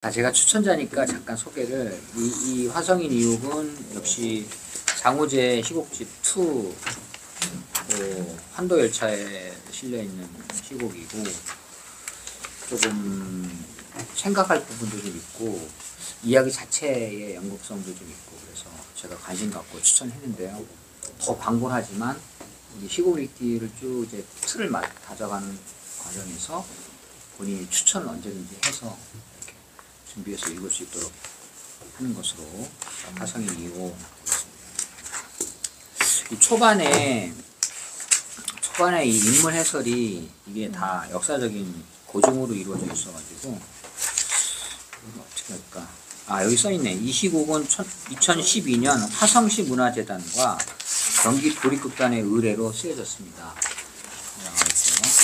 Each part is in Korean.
제가 추천자니까 잠깐 소개를. 이 화성인 이육은 역시 장우재 희곡집 2 환도열차에 실려있는 희곡이고, 조금 생각할 부분도 좀 있고 이야기 자체의 연극성도 좀 있고, 그래서 제가 관심 갖고 추천했는데요. 더 광분하지만 우리 희곡 읽기를 쭉 이제 틀을 다져가는 과정에서 본인이 추천을 언제든지 해서 이렇게 준비해서 읽을 수 있도록 하는 것으로 화성인 2호 되겠습니다. 이 초반에 이 인물 해설이 이게 다 역사적인 고증으로 이루어져 있어가지고 어떻게 할까? 여기 써있네. 이 희곡은 2012년 화성시 문화재단과 경기 도립극단의 의뢰로 쓰여졌습니다.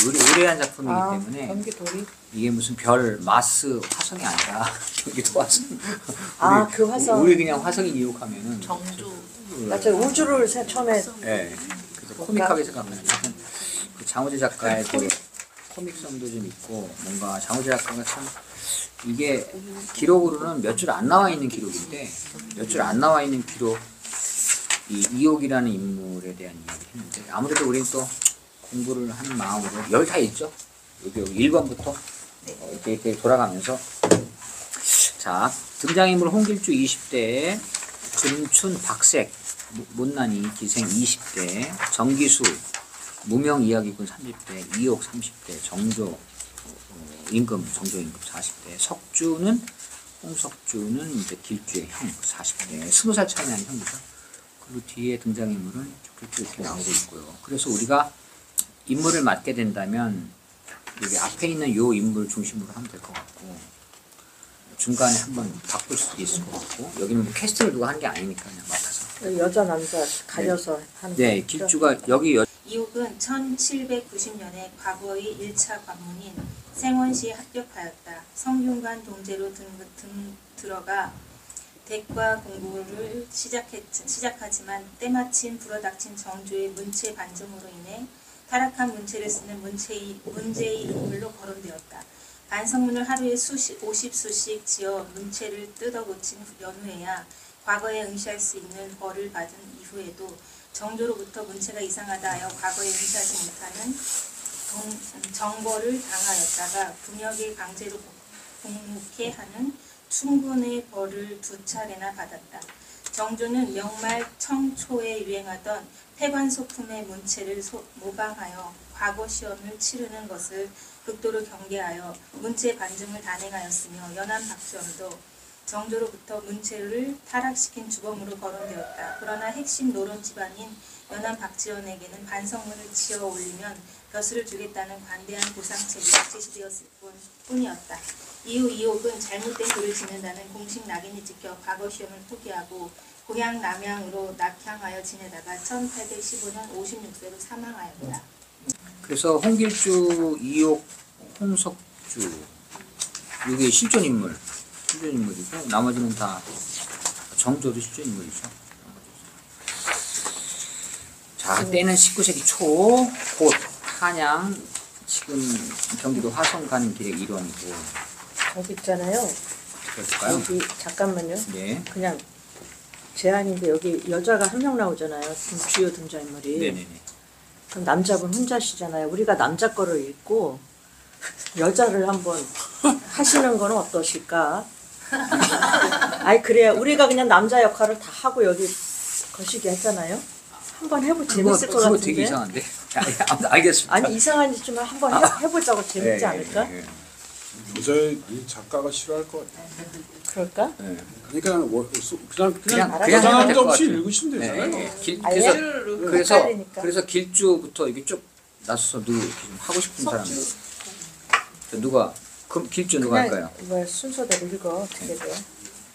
의뢰한 작품이기 때문에 경기 도립? 이게 무슨 별 마스 화성이 아니라 경기도 화성. 그 화성. 우리 그냥 화성인 이륙하면은 정조. 맞죠. 우주를 처음에. 네. 그래서 코믹하게 생각하면 그 장우재 작가의 그 코믹성도 좀 있고, 뭔가 장우재 작가가 참 이게 기록으로는 몇 줄 안 나와 있는 기록인데, 몇 줄 안 나와 있는 기록, 이 이옥이라는 인물에 대한 이야기를 했는데, 아무래도 우리는 또 공부를 하는 마음으로 여기 다 있죠. 여기 1번부터 이렇게 돌아가면서, 자, 등장인물 홍길주 20대, 금춘 박색 못난이 기생 20대, 정기수 무명 이야기꾼 30대, 이옥 30대, 정조 임금 40대, 홍석주는 이제 길주의 형 40대, 20살 차이 나는 형이죠. 그리고 뒤에 등장인물은 이렇게 나오고 있고요. 그래서 우리가 인물을 맡게 된다면 여기 앞에 있는 요 인물 중심으로 하면 될 것 같고, 중간에 한번 바꿀 수도 있을 것 같고, 여기는 뭐 캐스팅을 누가 한 게 아니니까 그냥 맡아서. 여자 남자 가려서 하는. 네, 길주가 여기 이옥은 1790년에 과거의 1차 관문인 생원시에 합격하였다. 성균관 동제로 들어가 대과 공부를 시작하지만 때마침 불어닥친 정조의 문체 반정으로 인해 타락한 문체를 쓰는 문제의 인물로 거론되었다. 반성문을 하루에 50수씩 지어 문체를 뜯어고친 연후에야 과거에 응시할 수 있는 벌을 받은 이후에도 정조로부터 문체가 이상하다 하여 과거에 응시하지 못하는 정벌을 당하였다가 군역에 강제로 복무케 하는 충군의 벌을 2차례나 받았다. 정조는 명말 청초에 유행하던 폐관소품의 문체를 모방하여 과거 시험을 치르는 것을 극도로 경계하여 문체 반증을 단행하였으며, 연안 박지원도 정조로부터 문체를 타락시킨 주범으로 거론되었다. 그러나 핵심 노론 집안인 연안 박지원에게는 반성문을 지어 올리면 벼슬을 주겠다는 관대한 보상책이 제시되었을 뿐이었다. 이후 이옥은 잘못된 글을 짓는다는 공식 낙인이 찍혀 과거 시험을 포기하고 고향 남양으로 낙향하여 지내다가 1815년 56세로 사망하였다. 그래서 홍길주, 이옥, 홍석주 이게 실존 인물이고, 나머지는 다 정조도 실존 인물이죠. 자, 때는 19세기 초, 곧 한양, 지금 경기도 화성 가는 길의 일원이고. 여기 있잖아요. 그럴까요? 여기 잠깐만요. 네. 그냥 제안인데 여기 여자가 한 명 나오잖아요. 주요 등장인물이. 네네네. 그럼 남자분 혼자시잖아요. 우리가 남자 거를 읽고 여자를 한번 하시는 건 어떠실까? 그래야 우리가 그냥 남자 역할을 다 하고 여기 거시기 했잖아요. 한번 재밌을 것 그거 같은데. 되게 이상한데? 알겠습니다. 아니 이상한지만 한번 해보자고 재밌지 네, 않을까? 네, 네. 도저히 이 작가가 싫어할 것 같아요. 그럴까? 네. 그냥 그냥 과장한 점 없이 같아요. 읽으시면 되잖아요. 네. 헷갈리니까. 그래서 길주부터 이게 쭉 나서서 누구 하고 싶은 사람. 누가 그럼 길주 누가 할까요? 뭐 순서대로 읽어 어떻게 돼?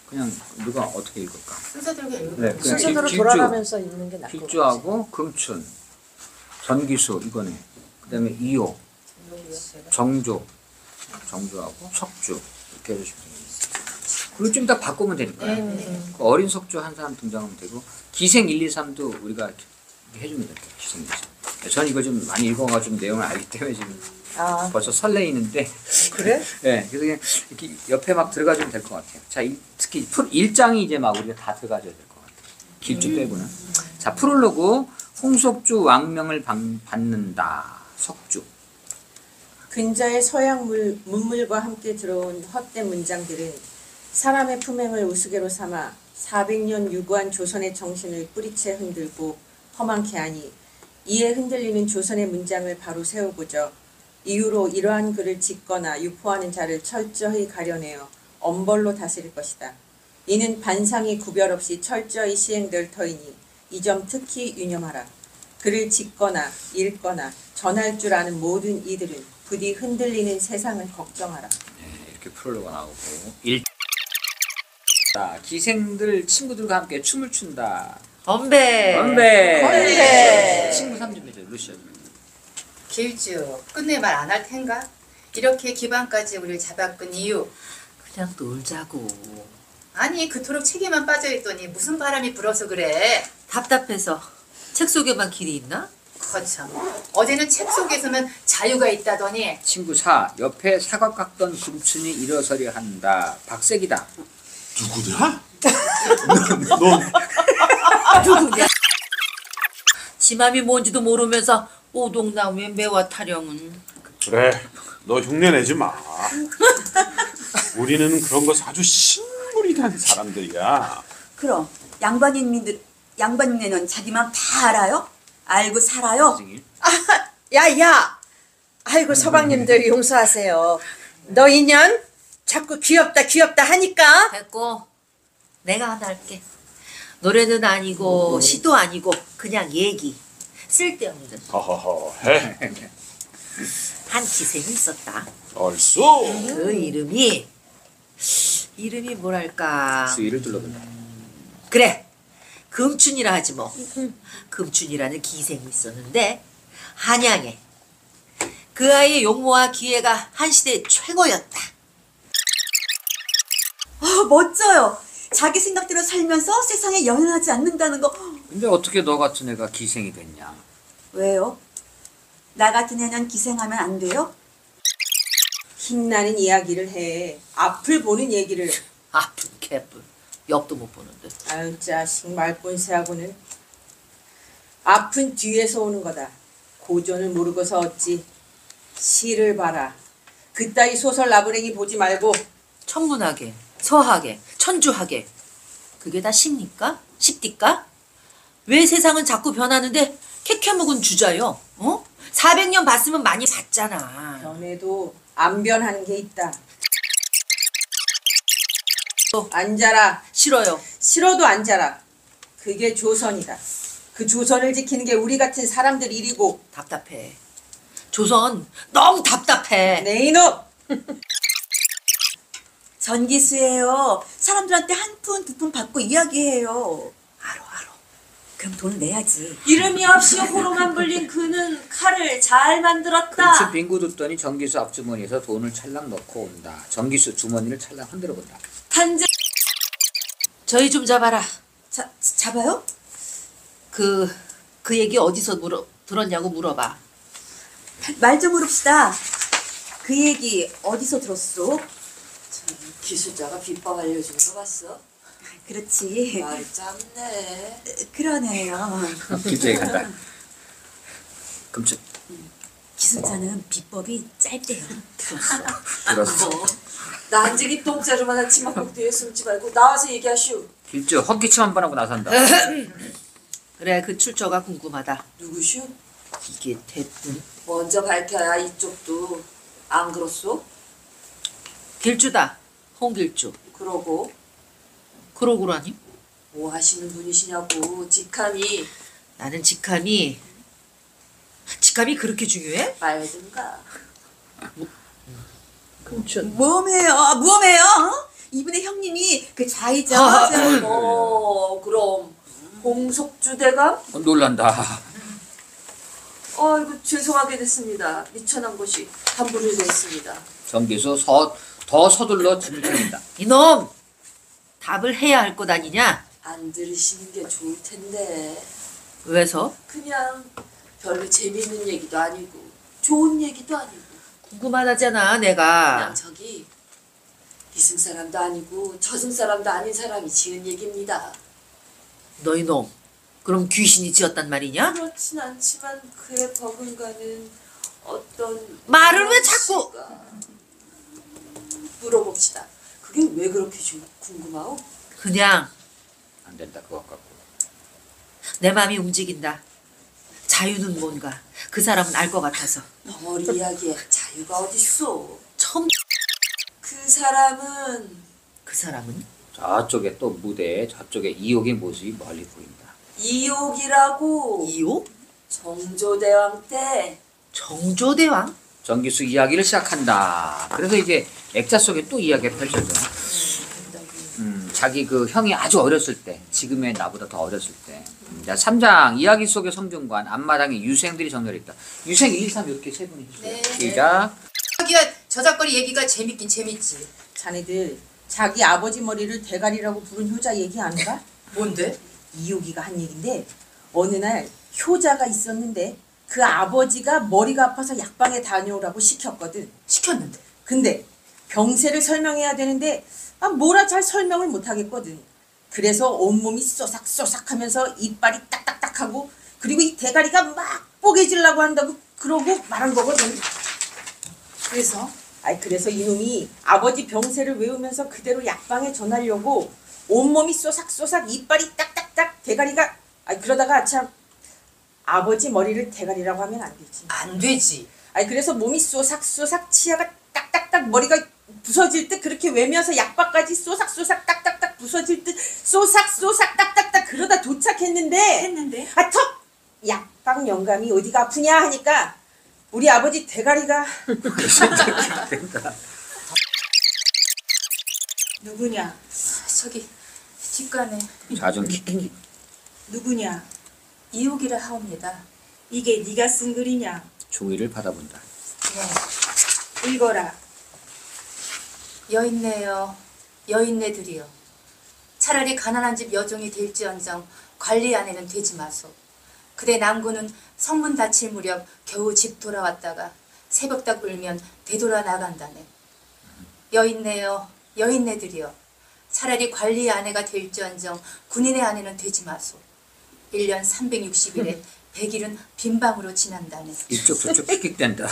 그냥 누가 어떻게 읽을까? 순서대로 읽으면 네, 그냥 순서대로 돌아가면서 읽는 게 나을 것 같아. 길주하고 금춘, 전기수 이거네. 그다음에 이호, 정조하고 석주 이렇게 해주시면 됩니다. 그리고 좀 이따 바꾸면 되니까요. 그 어린 석주 한 사람 등장하면 되고, 기생 1, 2, 3도 우리가 이렇게 해주면 될게요. 기생 1, 2, 3. 전 이거 좀 많이 읽어가지고 내용을 알기 때문에 지금 아 벌써 설레이는데. 그래? 네, 그래서 그냥 이렇게 옆에 막 들어가주면 될 것 같아요. 자, 특히 1장이 이제 막 우리가 다 들어가줘야 될 것 같아요. 길쭉 빼고는. 자, 프롤로그 홍석주 왕명을 받는다. 석주. 근자의 서양 문물과 함께 들어온 헛된 문장들은 사람의 품행을 우스개로 삼아 400년 유구한 조선의 정신을 뿌리채 흔들고 험한케 하니 이에 흔들리는 조선의 문장을 바로 세우고자 이후로 이러한 글을 짓거나 유포하는 자를 철저히 가려내어 엄벌로 다스릴 것이다. 이는 반상이 구별 없이 철저히 시행될 터이니 이 점 특히 유념하라. 글을 짓거나 읽거나 전할 줄 아는 모든 이들은 부디 흔들리는 세상을 걱정하라. 네, 이렇게 프롤로그가 나오고. 자, 기생들 친구들과 함께 춤을 춘다. 건배. 건배. 친구 3주입니다. 루시아. 길주 끝내 말 안 할 텐가? 이렇게 기반까지 우리를 잡아끈 이유. 그냥 놀자고. 아니 그토록 책에만 빠져있더니 무슨 바람이 불어서 그래. 답답해서. 책 속에만 길이 있나? 거참 어제는 책 속에서는 자유가 있다더니 친구 4. 옆에 사각 깎던 금춘이 일어서려 한다. 박색이다. 누구냐? 누구냐? 지 맘이 뭔지도 모르면서 오동나무에 매화 타령은. 그래, 너 흉내내지 마. 우리는 그런 거 아주 식물이란 사람들이야. 그럼 양반님네는 자기 맘 다 알아요? 알고 살아요? 기생일. 야야! 아이고 서방님들 용서하세요. 너 인연 자꾸 귀엽다 하니까 됐고 내가 하나 할게. 노래는 아니고 시도 아니고 그냥 얘기. 쓸데없는 허허허 해. 한 기생이 있었다. 얼쑤. 그 이름이 뭐랄까. 수위를 둘러본다. 그래 금춘이라 하지 뭐. 금춘이라는 기생이 있었는데 한양에 그 아이의 용모와 기회가 한 시대의 최고였다. 멋져요. 자기 생각대로 살면서 세상에 연연하지 않는다는 거. 근데 어떻게 너 같은 애가 기생이 됐냐? 왜요? 나 같은 애는 기생하면 안 돼요? 힘나는 이야기를 해. 앞을 보는 얘기를. 아픈 개뿔 옆도 못 보는데. 아유 자식 말본새하고는 앞은 뒤에서 오는 거다. 고전을 모르고서 어찌. 시를 봐라. 그따위 소설 나부랭이 보지 말고 천문학에 서학에 천주학에 그게 다 십니까? 십디까? 왜 세상은 자꾸 변하는데 캐캐묵은 주자요? 어? 400년 봤으면 많이 봤잖아. 변해도 안 변하는 게 있다. 또 앉아라. 싫어요. 싫어도 앉아라. 그게 조선이다. 그 조선을 지키는 게 우리 같은 사람들 일이고. 답답해. 조선 너무 답답해. 네 이놈! 전기수예요. 사람들한테 한 푼, 두 푼 받고 이야기해요. 알어. 그럼 돈을 내야지. 이름이 없이 호로만 불린 그는 칼을 잘 만들었다. 금치 빙구 듣더니 전기수 앞주머니에서 돈을 찰랑 넣고 온다. 전기수 주머니를 찰랑 흔들어 본다. 탄재. 저희 좀 잡아라. 잡아요? 그 얘기 어디서 들었냐고 물어봐. 말 좀 물읍시다. 그 얘기 어디서 들었어? 기술자가 비법 알려주는 거 봤어? 그렇지. 말이 짧네. 그러네요. 길조에 간다. 금치 기술자는 비법이 짧대요. 들었어. 난쟁이 똥자루만한 치마폭 뒤에 숨지 말고 나와서 얘기하시오. 길조 헛기침 한 번 하고 나선다. 그래 그 출처가 궁금하다. 누구시오? 이게 대뜸 먼저 밝혀야 이쪽도 안 그렇소? 길주다. 홍길주. 그러고라니? 뭐 하시는 분이시냐고. 직함이 나는 직함이 그렇게 중요해? 말든가. 무엄해요. 어? 이분의 형님이 그 좌이자. 그럼 홍석주 대감? 놀란다. 아이고 죄송하게 됐습니다. 미천한 것이 함부를 냈습니다. 전기수 더 서둘러 짐을 챙긴다. 이놈! 답을 해야 할 것 아니냐? 안 들으시는 게 좋을 텐데. 왜서? 그냥 별로 재밌는 얘기도 아니고 좋은 얘기도 아니고 궁금하다잖아 내가. 그냥 저기 이승 사람도 아니고 저승 사람도 아닌 사람이 지은 얘기입니다. 너희 놈. 그럼 귀신이 지었단 말이냐? 그렇진 않지만 그의 버금가는 어떤 말을 왜 자꾸- 씨가 물어봅시다. 그게 왜 그렇게 좀 궁금하오? 그냥 안 된다 그거 갖고. 내 마음이 움직인다. 자유는 뭔가 그 사람은 알 것 같아서. 덩어리 이야기에 자유가 어딨어? 처음 그 사람은 그 사람은 저쪽에 또 무대에 저쪽에 이옥의 모습이 멀리 보인다. 이옥이라고 이호? 정조대왕 때 정조대왕? 정기수 이야기를 시작한다. 그래서 이제 액자 속에 또 이야기가 펼쳐져. 자기 그 형이 아주 어렸을 때, 지금의 나보다 더 어렸을 때. 자, 3장 이야기 속의 성균관 앞마당에 유생들이 정렬했다. 유생 1, 2, 3 이렇게 세 분이 있어요. 네. 시작. 자기가 저작거리 얘기가 재밌긴 재밌지. 자네들 자기 아버지 머리를 대가리라고 부른 효자 얘기 아닌가? 뭔데? 이효기가 한 얘긴데 어느 날 효자가 있었는데 그 아버지가 머리가 아파서 약방에 다녀오라고 시켰거든. 시켰는데. 근데 병세를 설명해야 되는데 뭐라 잘 설명을 못 하겠거든. 그래서 온몸이 쏘삭쏘삭하면서 이빨이 딱딱딱하고 그리고 이 대가리가 막 뽀개지려고 한다고 그러고 말한 거거든. 그래서 그래서 이놈이 아버지 병세를 외우면서 그대로 약방에 전하려고 온몸이 쏘삭쏘삭 이빨이 딱딱딱 대가리가 그러다가 참 아버지 머리를 대가리라고 하면 안 되지. 안 되지. 그래서 몸이 쏘삭쏘삭 치아가 딱딱딱 머리가 부서질 듯 그렇게 외면서 약방까지 쏘삭쏘삭 딱딱딱 부서질 듯 쏘삭쏘삭 딱딱딱 그러다 도착했는데 턱 약방 영감이 어디가 아프냐 하니까 우리 아버지 대가리가 누구냐? 저기 뒷간에 자좀 킥킥. 누구냐? 이옥이라 하옵니다. 이게 네가 쓴 글이냐? 종이를 받아본다. 네. 읽어라. 여인네여, 여인네들이여. 차라리 가난한 집 여종이 될지언정 관리 아내는 되지 마소. 그대 남구는 성문 닫힐 무렵 겨우 집 돌아왔다가 새벽닭 울면 되돌아 나간다네. 여인네여, 여인네들이여. 차라리 관리 아내가 될지언정 군인의 아내는 되지 마소. 1년 360일에 100일은 빈방으로 지난다네. 이쪽 저쪽 킥킥댄다.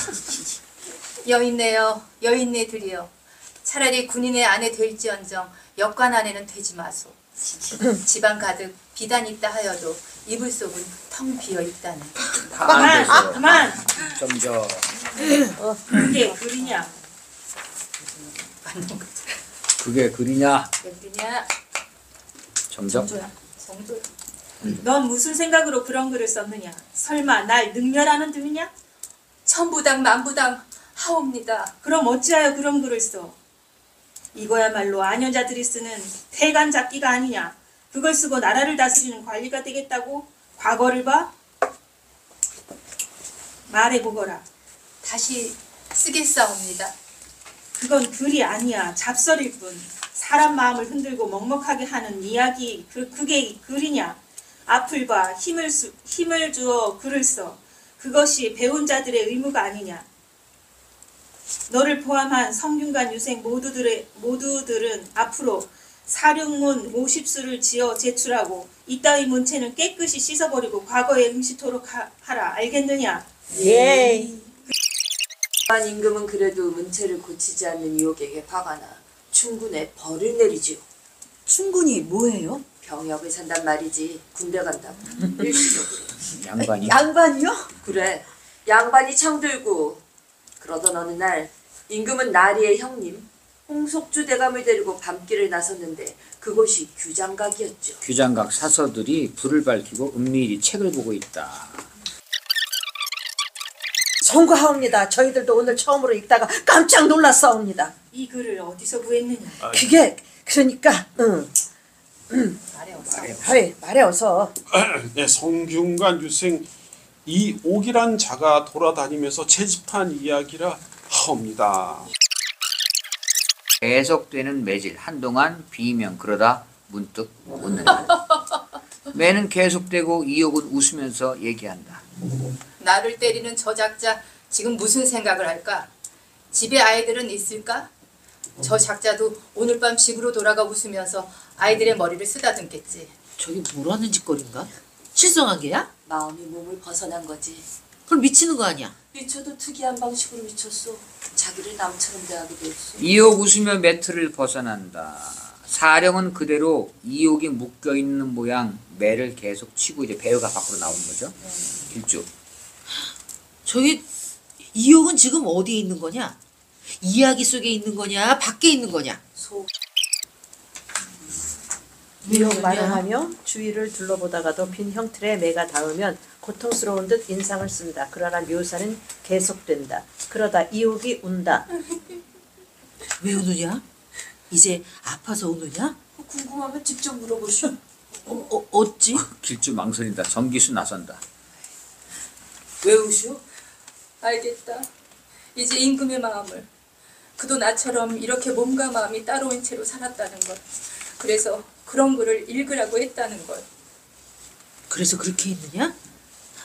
여인네여, 여인네들이여. 차라리 군인의 아내 될지언정 역관 아내는 되지 마소. 집안 가득 비단 있다 하여도 이불 속은 텅 비어 있다네. 다안 됐어요. 그만. 점점. 그게 글이냐? 그게 글이냐? 왜 그러냐? 점점. 정조. 넌 무슨 생각으로 그런 글을 썼느냐? 설마 날 능멸하는 등이냐? 천부당 만부당 하옵니다. 그럼 어찌하여 그런 글을 써? 이거야말로 안여자들이 쓰는 태간 잡기가 아니냐? 그걸 쓰고 나라를 다스리는 관리가 되겠다고? 과거를 봐? 말해보거라. 다시 쓰겠사옵니다. 그건 글이 아니야. 잡설일 뿐. 사람 마음을 흔들고 먹먹하게 하는 이야기, 그게 글이냐? 앞을 봐. 힘을 주어 글을 써. 그것이 배운 자들의 의무가 아니냐? 너를 포함한 성균관 유생 모두들은 앞으로 사륙문 50수를 지어 제출하고 이따위 문체는 깨끗이 씻어버리고 과거에 응시토록 하라. 알겠느냐? 예. 한 임금은 그래도 문체를 고치지 않는 이옥에게 화가 나 충군에 벌을 내리지요. 충군이 뭐예요? 병역을 산단 말이지. 군대 간다고. 일시적으로. 양반이. 양반이요? 그래. 양반이 창 들고 그러던 어느 날 임금은 나리의 형님 홍속주 대감을 데리고 밤길을 나섰는데 그곳이 규장각이었죠. 규장각 사서들이 불을 밝히고 은밀히 책을 보고 있다. 송구하옵니다. 저희들도 오늘 처음으로 읽다가 깜짝 놀랐사옵니다. 이 글을 어디서 구했느냐? 그게 그러니까 말해 없어. 말해 어서. 네, 성균관 유생 이옥이란 자가 돌아다니면서 채집한 이야기라 하옵니다. 계속되는 매질. 한동안 비명. 그러다 문득 웃는다. 매는 계속되고 이옥은 웃으면서 얘기한다. 나를 때리는 저 작자 지금 무슨 생각을 할까? 집에 아이들은 있을까? 저 작자도 오늘 밤 집으로 돌아가 웃으면서 아이들의 머리를 쓰다듬겠지. 저게 뭐라는 짓거리인가? 실성한 게야? 마음이 몸을 벗어난 거지. 그럼 미치는 거 아니야? 미쳐도 특이한 방식으로 미쳤어. 자기를 남처럼 대하기도 했어. 이옥 웃으며 매트를 벗어난다. 사령은 그대로 이옥이 묶여있는 모양 매를 계속 치고 이제 배우가 밖으로 나오는 거죠. 길쭉. 저기 이옥은 지금 어디에 있는 거냐? 이야기 속에 있는 거냐? 밖에 있는 거냐? 소 이옥 말을 하며 주위를 둘러보다가도 빈 형틀에 매가 닿으면 고통스러운 듯 인상을 쓴다. 그러나 묘사는 계속된다. 그러다 이옥이 운다. 왜 우느냐? 이제 아파서 우느냐? 궁금하면 직접 물어보시오. 어찌? 길쭉 망설인다. 정기수 나선다. 왜 우시오? 알겠다. 이제 임금의 마음을. 그도 나처럼 이렇게 몸과 마음이 따로인 채로 살았다는 것. 그래서 그런 글을 읽으라고 했다는 것. 그래서 그렇게 했느냐?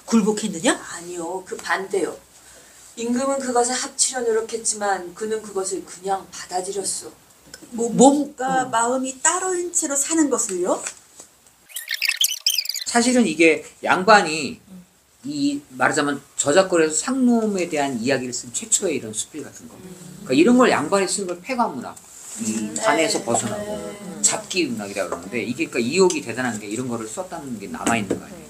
굴복했느냐? 아니요, 그 반대요. 임금은 그것을 합치려 노력했지만 그는 그것을 그냥 받아들였어. 몸과 마음이 따로인 채로 사는 것을요? 사실은 이게 양반이 이 말하자면 저작거리에서 상놈에 대한 이야기를 쓴 최초의 이런 수필 같은 거. 그러니까 이런 걸 양반이 쓴 걸 폐가문학, 이 관에서 벗어나고 잡기 문학이라고 그러는데 이게 그러니까 이옥이 대단한 게 이런 거를 썼다는 게 남아 있는 거 아니에요.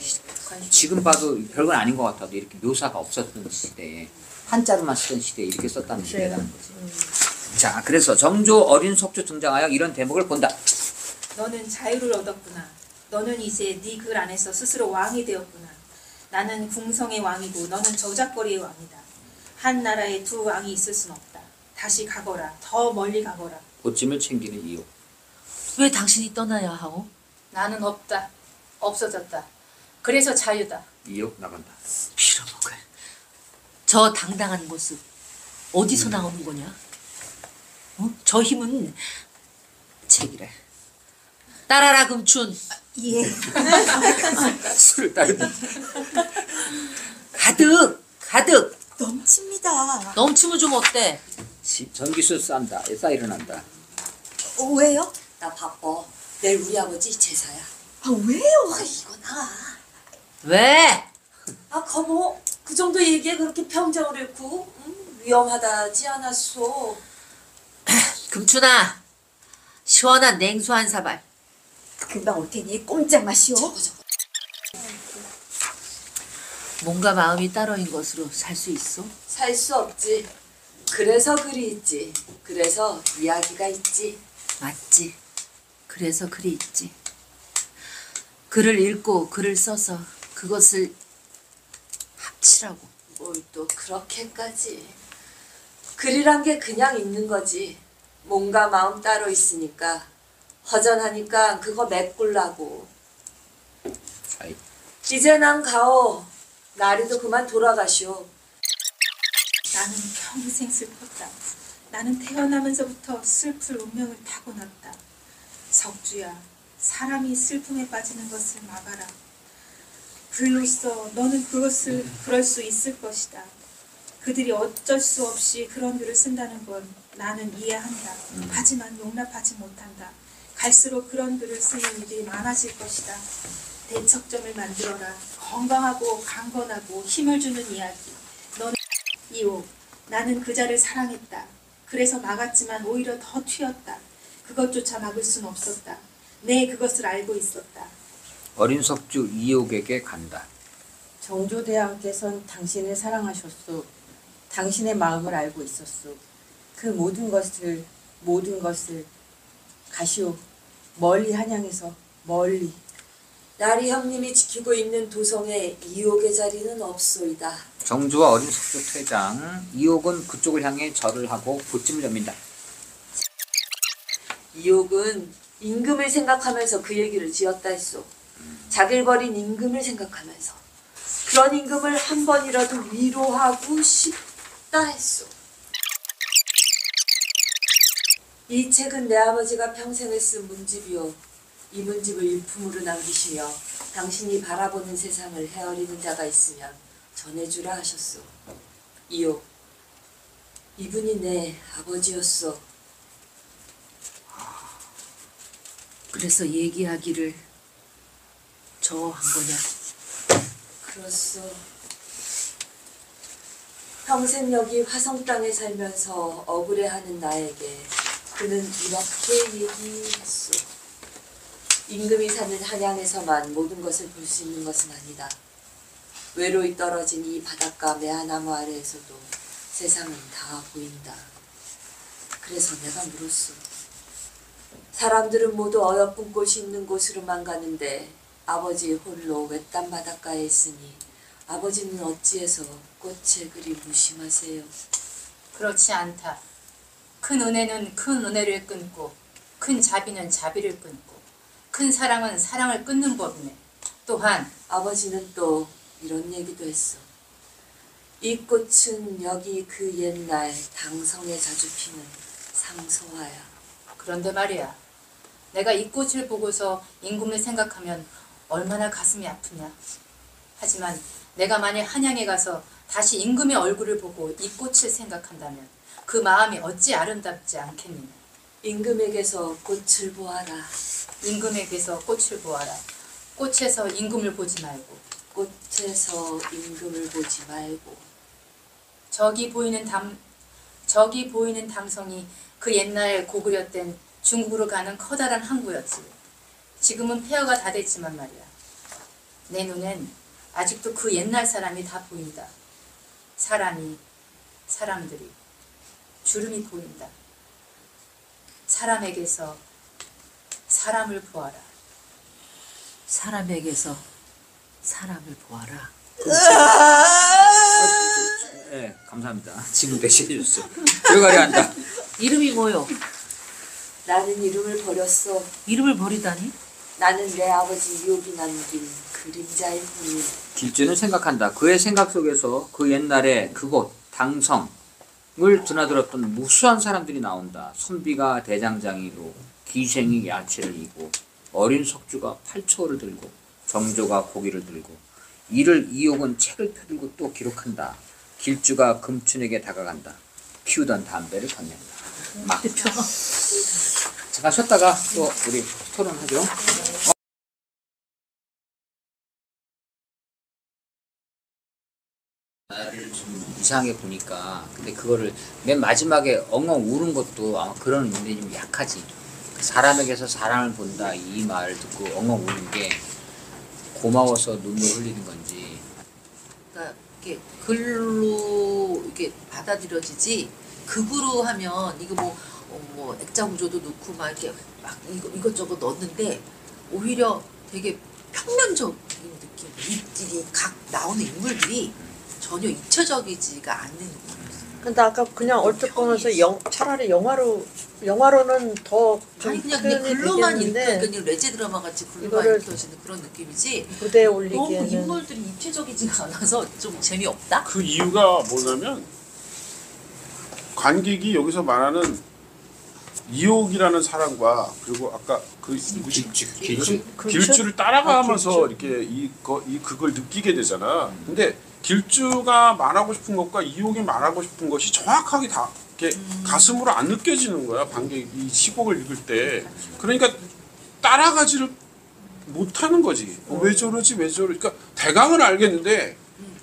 지금 봐도 별건 아닌 것 같아도 이렇게 묘사가 없었던 시대에 한자로만 쓰던 시대에 이렇게 썼다는 게 대단한 거지. 자, 그래서 정조 어린 속주 등장하여 이런 대목을 본다. 너는 자유를 얻었구나. 너는 이제 네 글 안에서 스스로 왕이 되었구나. 나는 궁성의 왕이고 너는 저작거리의 왕이다. 한 나라에 두 왕이 있을 순 없다. 다시 가거라. 더 멀리 가거라. 옷짐을 챙기는 이옥. 왜 당신이 떠나야 하오? 나는 없다. 없어졌다. 그래서 자유다. 이옥 나간다. 빌어먹을. 저 당당한 모습 어디서 나오는 거냐? 어? 저 힘은 제기래. 따라라 금춘. 예. 술을 따르다. 가득 넘칩니다. 넘치면 좀 어때? 전기수 싼다. 싸 일어난다. 왜요? 나 바빠. 내일 우리 아버지 제사야. 아 왜요? 이거나. 왜? 거모 그 정도 얘기에 그렇게 평정을 잃고 위험하다지 않았소. 금춘아, 시원한 냉수 한 사발. 금방 올 테니 꼼짝 마시오. 몸과 마음이 따로인 것으로 살 수 있어? 살 수 없지. 그래서 글이 있지. 그래서 이야기가 있지. 맞지. 그래서 글이 있지. 글을 읽고 글을 써서 그것을 합치라고. 뭘 또 그렇게까지. 글이란 게 그냥 있는 거지. 몸과 마음 따로 있으니까 허전하니까 그거 메꾸려고. 아이. 이제 난 가오. 나리도 그만 돌아가시오. 나는 평생 슬펐다. 나는 태어나면서부터 슬플 운명을 타고났다. 석주야, 사람이 슬픔에 빠지는 것을 막아라. 글로써 너는 그것을 그럴 수 있을 것이다. 그들이 어쩔 수 없이 그런 글을 쓴다는 건 나는 이해한다. 하지만 용납하지 못한다. 갈수록 그런 글을 쓰는 이들이 많아질 것이다. 대척점을 만들어라. 건강하고 강건하고 힘을 주는 이야기. 너는 이옥, 나는 그자를 사랑했다. 그래서 막았지만 오히려 더 튀었다. 그것조차 막을 순 없었다. 내 그것을 알고 있었다. 어린 석주 이옥에게 간다. 정조대왕께서는 당신을 사랑하셨소. 당신의 마음을 알고 있었소. 그 모든 것을 가시오. 멀리 한양에서 멀리. 나리 형님이 지키고 있는 도성에 이옥의 자리는 없소이다. 정조와 어린 석주 퇴장. 이옥은 그쪽을 향해 절을 하고 보찜을 연민다. 이옥은 임금을 생각하면서 그 얘기를 지었다 했소. 자기를 버린 임금을 생각하면서. 그런 임금을 한 번이라도 위로하고 싶다 했소. 이 책은 내 아버지가 평생을 쓴 문집이요. 이 문집을 일품으로 남기시며 당신이 바라보는 세상을 헤아리는 자가 있으면 전해주라 하셨소. 이요, 이분이 내 아버지였소. 그래서 얘기하기를 저 한 거냐? 그렇소. 평생 여기 화성 땅에 살면서 억울해하는 나에게 그는 이렇게 얘기했소. 임금이 사는 한양에서만 모든 것을 볼 수 있는 것은 아니다. 외로이 떨어진 이 바닷가 매화나무 아래에서도 세상은 다 보인다. 그래서 내가 물었소. 사람들은 모두 어여쁜 꽃이 있는 곳으로만 가는데 아버지 홀로 외딴 바닷가에 있으니 아버지는 어찌해서 꽃에 그리 무심하세요? 그렇지 않다. 큰 은혜는 큰 은혜를 끊고 큰 자비는 자비를 끊고 큰 사랑은 사랑을 끊는 법이네. 또한 아버지는 또 이런 얘기도 했어. 이 꽃은 여기 그 옛날 당성에 자주 피는 상소화야. 그런데 말이야. 내가 이 꽃을 보고서 임금을 생각하면 얼마나 가슴이 아프냐. 하지만 내가 만일 한양에 가서 다시 임금의 얼굴을 보고 이 꽃을 생각한다면 그 마음이 어찌 아름답지 않겠느냐. 임금에게서 꽃을 보아라. 임금에게서 꽃을 보아라. 꽃에서 임금을 보지 말고. 꽃에서 임금을 보지 말고. 저기 보이는 당성이 그 옛날 고구려 땐 중국으로 가는 커다란 항구였지. 지금은 폐허가 다 됐지만 말이야. 내 눈엔 아직도 그 옛날 사람이 다 보인다. 사람들이, 주름이 보인다. 사람에게서 사람을 보아라. 사람에게서 사람을 보아라. 네, 감사합니다. 지금 대신해 줬어요. 들어가려 한다. 이름이 뭐요? 나는 이름을 버렸어. 이름을 버리다니? 나는 내 아버지 유혹이 남긴 그림자일 뿐이야. 길주는 생각한다. 그의 생각 속에서 그 옛날에 그곳 당성을 드나들었던 무수한 사람들이 나온다. 선비가 대장장이로 기생이 야채를 이고 어린 석주가 팔초를 들고 정조가 고기를 들고 이를 이옥은 책을 펴들고 또 기록한다. 길주가 금춘에게 다가간다. 피우던 담배를 건넨다. 막 잠깐 쉬었다가 또 우리 토론하죠. 좀 이상하게 보니까 근데 그거를 맨 마지막에 엉엉 우는 것도 아마 그런 의미가 좀 약하지. 사람에게서 사랑을 본다 이 말을 듣고 엉엉 우는 게 고마워서 눈물 흘리는 건지. 그러니까 이게 글로 이게 받아들여지지 극으로 하면 이거 뭐 액자 구조도 넣고 막 이렇게 막 이것저것 넣었는데 오히려 되게 평면적인 느낌. 이 각 나오는 인물들이 전혀 입체적이지가 않는 느낌이었어요. 근데 아까 그냥 얼핏 보면서 차라리 영화로는 더 아니 그냥 표현이 글로만 되겠는데 그냥 레제 드라마 같이 글로만 이거를 읽혀지는 그런 느낌이지. 무대에 너무 올리기에는 인물들이 입체적이지가 않아서 좀 재미없다. 그 이유가 뭐냐면 관객이 여기서 말하는 이옥이라는 사람과 그리고 아까 그 누구지? 길주를 따라가면서 이렇게 이 그걸 느끼게 되잖아. 근데 길주가 말하고 싶은 것과 이옥이 말하고 싶은 것이 정확하게 다 이렇게 가슴으로 안 느껴지는 거야. 관객이 이 시곡을 읽을 때. 그러니까 따라가지를 못하는 거지. 왜 저러지 왜 저러지. 그러니까 대강은 알겠는데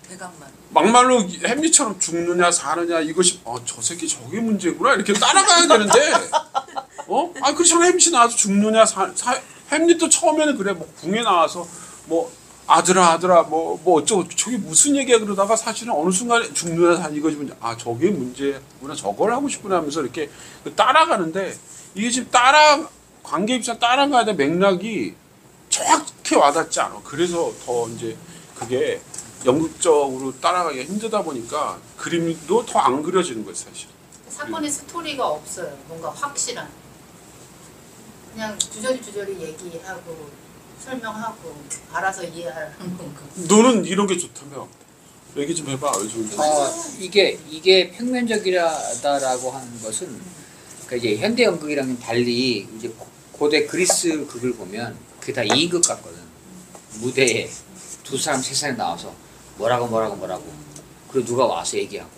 대강만. 막말로 햄리처럼 죽느냐 사느냐 이것이 저 새끼 저게 문제구나 이렇게 따라가야 되는데 그렇잖아. 햄릿이 나와서 죽느냐 햄릿도 처음에는 그래 뭐 궁에 나와서 뭐 아들아 뭐 어쩌고 저게 무슨 얘기야 그러다가 사실은 어느 순간에 죽느냐 사느냐 이것이 문제. 저게 문제구나 저걸 하고 싶구나 하면서 이렇게 따라가는데 이게 지금 관객 입장 따라가야 될 맥락이 정확히 와닿지 않아. 그래서 더 이제 그게 연극적으로 따라가기가 힘들다 보니까 그림도 더 안 그려지는 거예요 사실. 사건의 스토리가 없어요. 뭔가 확실한. 그냥 주저리 얘기하고 설명하고 알아서 이해하는 건가. 너는 이런 게 좋다며. 얘기 좀 해봐. 요즘. 이게 평면적이다라고 하는 것은 그러니까 이제 현대 연극이랑은 달리 이제 고대 그리스 극을 보면 그게 다 2인극 같거든. 무대에 두 사람 세 사람 나와서 뭐라고 그리고 누가 와서 얘기하고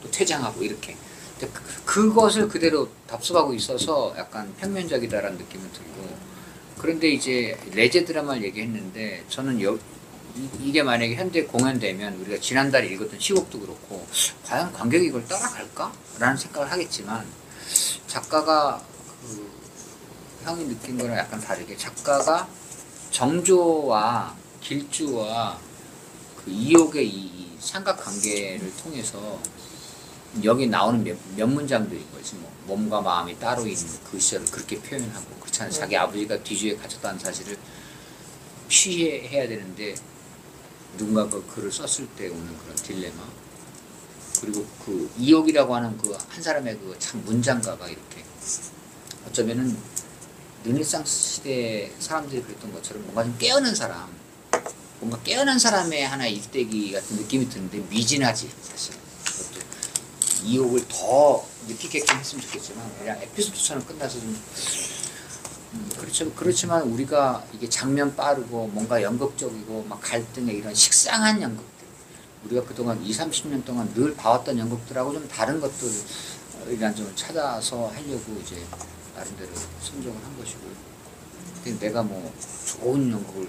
또 퇴장하고 이렇게 근데 그것을 그대로 답습하고 있어서 약간 평면적이다라는 느낌은 들고 그런데 이제 레제 드라마를 얘기했는데 저는 이게 만약에 현대 공연되면 우리가 지난달에 읽었던 시곡도 그렇고 과연 관객이 이걸 따라갈까? 라는 생각을 하겠지만 작가가 형이 느낀 거랑 약간 다르게 작가가 정조와 길주와 그 이옥의 이 삼각관계를 통해서 여기 나오는 몇 문장들인 거지 뭐 몸과 마음이 따로 있는 그 시절을 그렇게 표현하고 그렇잖아요. 자기 아버지가 뒤주에 갇혔다는 사실을 피해야 되는데 누군가 그 글을 썼을 때 오는 그런 딜레마 그리고 그 이옥이라고 하는 그 한 사람의 그 참 문장가가 이렇게 어쩌면은 르네상스 시대 사람들이 그랬던 것처럼 뭔가 좀 깨어난 사람 뭔가 깨어난 사람의 하나의 일대기 같은 느낌이 드는데 미진하지 사실 그것도 이옥을 더 느끼게 했으면 좋겠지만 그냥 에피소드처럼 끝나서 좀 그렇지만 우리가 이게 장면 빠르고 뭔가 연극적이고 막 갈등의 이런 식상한 연극들 우리가 그동안 20-30년 동안 늘 봐왔던 연극들하고 좀 다른 것들을 일단 좀 찾아서 하려고 이제 나름대로 선정을 한 것이고 근데 내가 뭐 좋은 연극을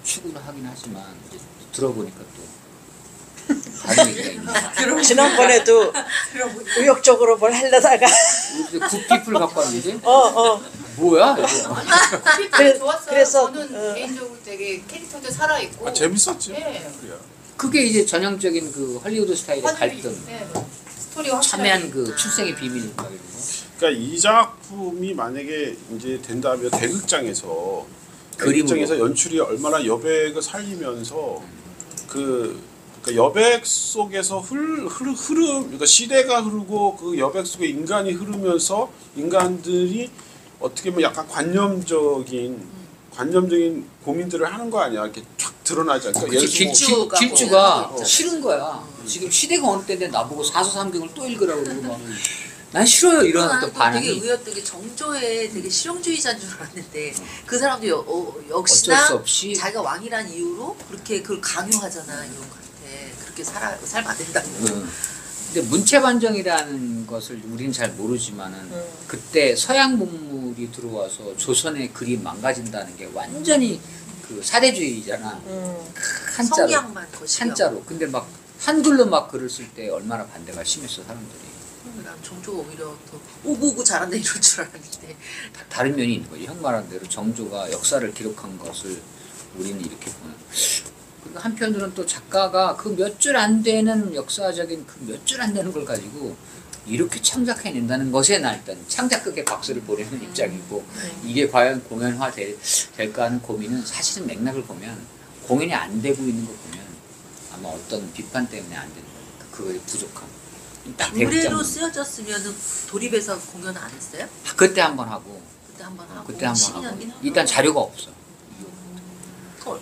추구를 하긴 하지만 이제 들어보니까 또 다른 얘기가 있네. 지난번에도 의욕적으로 뭘 하려다가 굿피플 갖고 왔는데 뭐야 이거. 그래, 좋았어요. 그래서, 저는 개인적으로 되게 캐릭터도 살아있고 재밌었지. 네. 그래요. 그게 이제 전형적인 그 헐리우드 스타일의 갈등 네. 스토리 확실하게 참여한 그 출생의 비밀 막 이런 거. 그러니까 이 작품이 만약에 이제 된다면 대극장에서 그림으로. 연출이 얼마나 여백을 살리면서 그러니까 여백 속에서 흐름 그러니까 시대가 흐르고 그 여백 속에 인간이 흐르면서 인간들이 어떻게 보면 약간 관념적인 고민들을 하는 거 아니야? 이렇게 쫙 드러나지 않을까? 그치, 길주가 싫은 거야. 지금 시대가 어느 때인데 나보고 사서삼경을 또 읽으라고 그러고 막. 난 싫어요 이런 어떤 되게 반응이. 의외였던 게 정조의 되게 실용주의자인 줄 알았는데 그 사람도 어쩔 수 역시나 없이 자기가 왕이란 이유로 그렇게 그걸 강요하잖아 이용한테 그렇게 살면 안 된다고. 근데 문체반정이라는 것을 우리는 잘 모르지만은 그때 서양 문물이 들어와서 조선의 글이 망가진다는 게 완전히 그 사대주의잖아. 한자로. 성향만 거시기하고. 한자로. 근데 막 한글로 막 글을 쓸 때 얼마나 반대가 심했어 사람들이. 난 정조가 오히려 더 오고오고 잘한다 이럴 줄 알았는데 다른 면이 있는 거지. 형 말한 대로 정조가 역사를 기록한 것을 우리는 이렇게 보는. 그리고 한편으로는 또 작가가 그 몇 줄 안 되는 역사적인 그 몇 줄 안 되는 걸 가지고 이렇게 창작해낸다는 것에 나 일단 창작극에 박수를 보내는 입장이고 이게 과연 공연화 될까 하는 고민은 사실은 맥락을 보면 공연이 안 되고 있는 거 보면 아마 어떤 비판 때문에 안 되는 거니까 그거의 부족함. 딱 노래로 대극장. 쓰여졌으면 도립해서 공연 안 했어요? 그때 한번 하고 그때 한번 하고 그때 한번 12년 하고 뒤나? 일단 자료가 없어.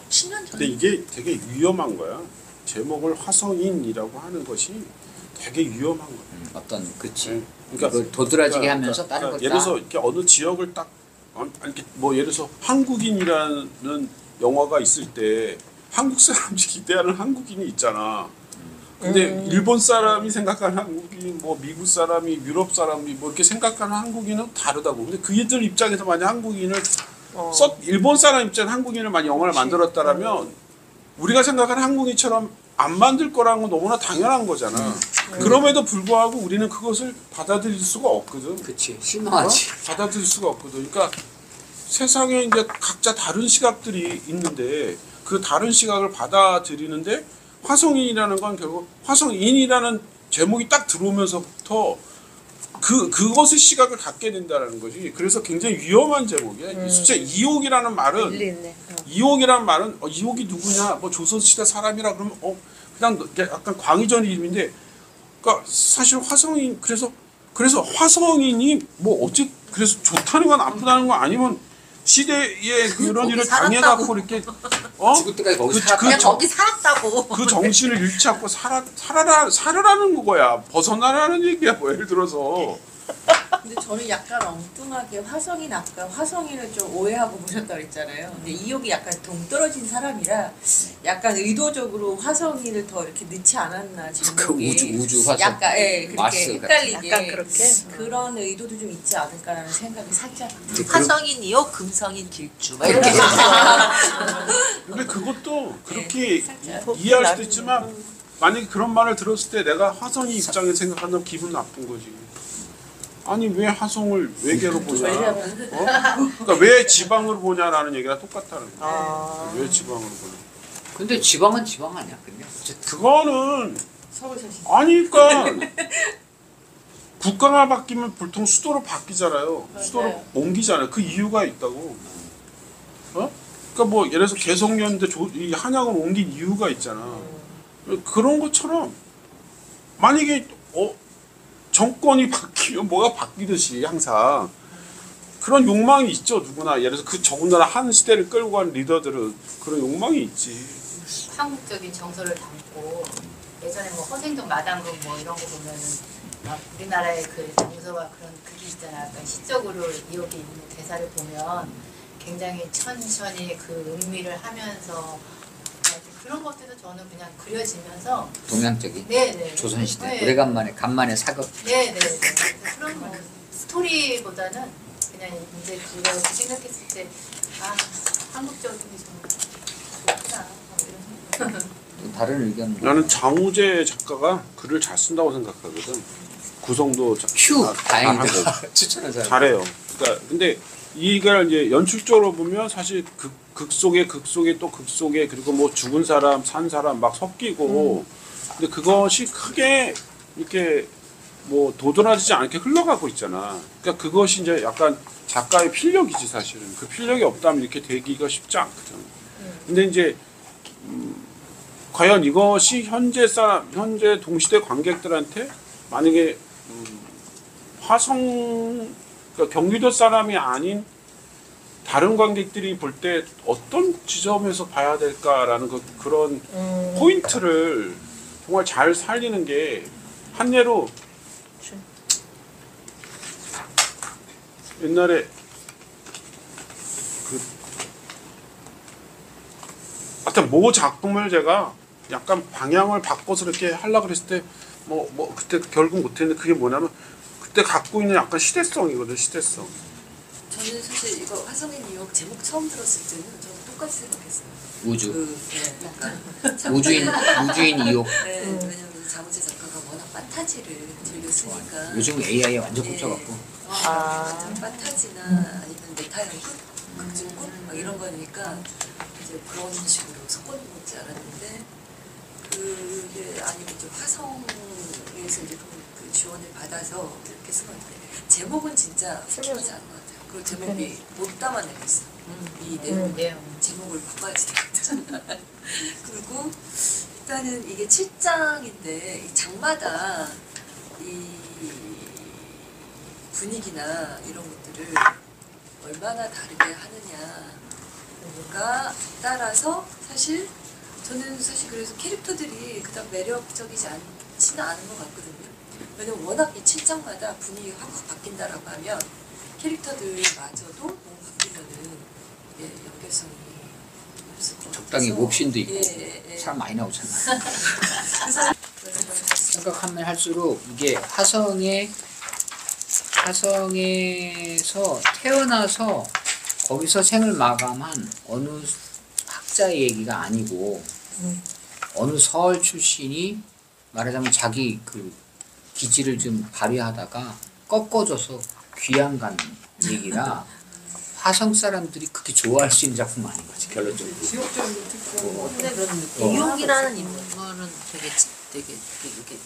10년 근데 전에 이게 되게 위험한 거야. 제목을 화성인이라고 하는 것이 되게 위험한 거야. 어떤 그치. 네. 그러니까 도드라지게 하면서 다른 걸 예를 들어서 이렇게 어느 지역을 딱 이렇게 뭐 예를 들어서 한국인이라는 영화가 있을 때 한국 사람들이 기대하는 한국인이 있잖아. 근데 일본 사람이 생각하는 한국인, 뭐 미국 사람이, 유럽 사람이 뭐 이렇게 생각하는 한국인은 다르다고. 근데 그들 입장에서 만약 한국인을 일본 사람 입장 한국인을 많이 영화를 만들었다라면 우리가 생각하는 한국인처럼 안 만들 거라는 건 너무나 당연한 거잖아. 그럼에도 불구하고 우리는 그것을 받아들일 수가 없거든. 그치. 실망하지. 받아들일 수가 없거든. 그러니까 세상에 이제 각자 다른 시각들이 있는데 그 다른 시각을 받아들이는데 화성인이라는 건 결국 화성인이라는 제목이 딱 들어오면서부터 그것의 시각을 갖게 된다는 거지. 그래서 굉장히 위험한 제목이야. 진짜 이옥이라는 말은 이옥이라는 말은 이옥이 누구냐? 뭐 조선시대 사람이라 그러면 그냥 약간 광의전 이름인데, 그러니까 사실 화성인 그래서 화성인이 뭐 어찌 그래서 좋다는 건 나쁘다는 건 아니면 시대의 그런 일을 당해갖고 이렇게 죽을 때까지 거기 그냥 거기 살았다고. 그 정신을 잃지 않고 살아라는 거야. 벗어나라는 얘기야. 뭐 예를 들어서 근데 저는 약간 엉뚱하게 화성인 아까 화성인을 좀 오해하고 보셨다 그랬잖아요. 근데 이욕이 약간 동떨어진 사람이라 약간 의도적으로 화성인을 더 이렇게 넣지 않았나 그 제목이. 우주 화성 약간 마스 그렇게 같은. 헷갈리게 약간 그렇게? 그런 의도도 좀 있지 않을까라는 생각이 살짝. 근데 화성인이요, 금성인 길주 막 이렇게. 근데 그것도 그렇게 살짝. 이해할 수도 있지만 만약에 그런 말을 들었을 때 내가 화성이 입장에서 생각한다면 기분 나쁜 거지. 아니 왜 화성을 외계로 보냐? 그러니까 왜 지방으로 보냐라는 얘기랑 똑같다는 거야. 왜 지방으로 보냐? 근데 지방은 지방 아니야 근데 어쨌든. 그거는 서울 사시. 아니 그러니까 국가가 바뀌면 보통 수도로 바뀌잖아요. 수도로 옮기잖아요. 그 이유가 있다고. 그러니까 뭐 예를 들어서 개성연대 이 한양을 옮긴 이유가 있잖아. 그런 것처럼 만약에 정권이 바뀌면 뭐가 바뀌듯이 항상 그런 욕망이 있죠. 누구나 예를 들어서 그 더군다나 한 시대를 끌고 간 리더들은 그런 욕망이 있지. 한국적인 정서를 담고 예전에 뭐 허생동 마당극 뭐 이런 거 보면은 막 우리나라의 그 정서와 그런 극이 있잖아. 약간 시적으로 이어져 있는 대사를 보면 굉장히 천천히 그 음미를 하면서 그런 것들도 저는 그냥 그려지면서 동양적인 네네 조선시대 네. 오래간만에 간만에 사극. 네네 그런 뭐 스토리보다는 그냥 이제 그거 생각했을 때 아 한국적인 게 정말 좋구나 뭐 이런 또 다른 의견. 나는 장우재 작가가 글을 잘 쓴다고 생각하거든. 구성도 휴 다행이다. 하고. 추천한 사람. 잘해요. 그러니까 근데 이걸 이제 연출적으로 보면 사실 극 속에 또 극 속에 그리고 뭐 죽은 사람 산 사람 막 섞이고 근데 그것이 크게 이렇게 뭐 도드라지지 않게 흘러가고 있잖아. 그러니까 그것이 이제 약간 작가의 필력이지 사실은. 그 필력이 없다면 이렇게 되기가 쉽지 않거든. 근데 이제 과연 이것이 현재 동시대 관객들한테 만약에 그러니까 경기도 사람이 아닌 다른 관객들이 볼 때 어떤 지점에서 봐야 될까라는 그런 포인트를 정말 잘 살리는 게 한 예로 옛날에 하여튼 모 작품을 제가 약간 방향을 바꿔서 이렇게 하려고 그랬을 때 뭐 그때 결국 못했는데 그게 뭐냐면 그때 갖고 있는 약간 시대성이거든. 시대성. 저는 사실 이거 화성인 뉴욕 제목 처음 들었을 때는 저도 똑같이 생각했어요. 우주. 약간 우주인 이욕. 네, 왜냐면 장우재 작가가 워낙 판타지를 즐겼으니까. 요즘 AI에 완전 꽂혀갖고. 판타지나 아니면 메타연극, 극중극 막 이런 거니까 이제 그런 식으로 섞어놓지 않았는데 그게 아니고 이제 화성에서 이제 그 지원을 받아서 이렇게 쓴 건데 제목은 진짜 훌륭하지 않은 것 같아요. 그리고 제목이 못 담아내겠어. 이 내용 제목을 바꿔야지 되거든. 그리고 일단은 이게 7장인데 이 장마다 이 분위기나 이런 것들을 얼마나 다르게 하느냐가 따라서 사실 저는 사실 그래서 캐릭터들이 그다음 매력적이지 않지는 않은 것 같거든요. 왜냐면 워낙 이 7장마다 분위기가 확 바뀐다라고 하면 캐릭터들마저도 너무 바뀌면은 이게 연결성이 없을 것 같아서 적당히 몹신도 있고 예. 사람 많이 나오잖아. 생각하면 할수록 이게 화성에서 태어나서 거기서 생을 마감한 어느 학자의 얘기가 아니고 어느 서울 출신이 말하자면 자기 그 기질을 좀 발휘하다가 꺾어져서 귀양 간 얘기라 화성 사람들이 그렇게 좋아할 수 있는 작품 아닌 거지 결론적으로. 근데 이용이라는 인물은 되게 이렇게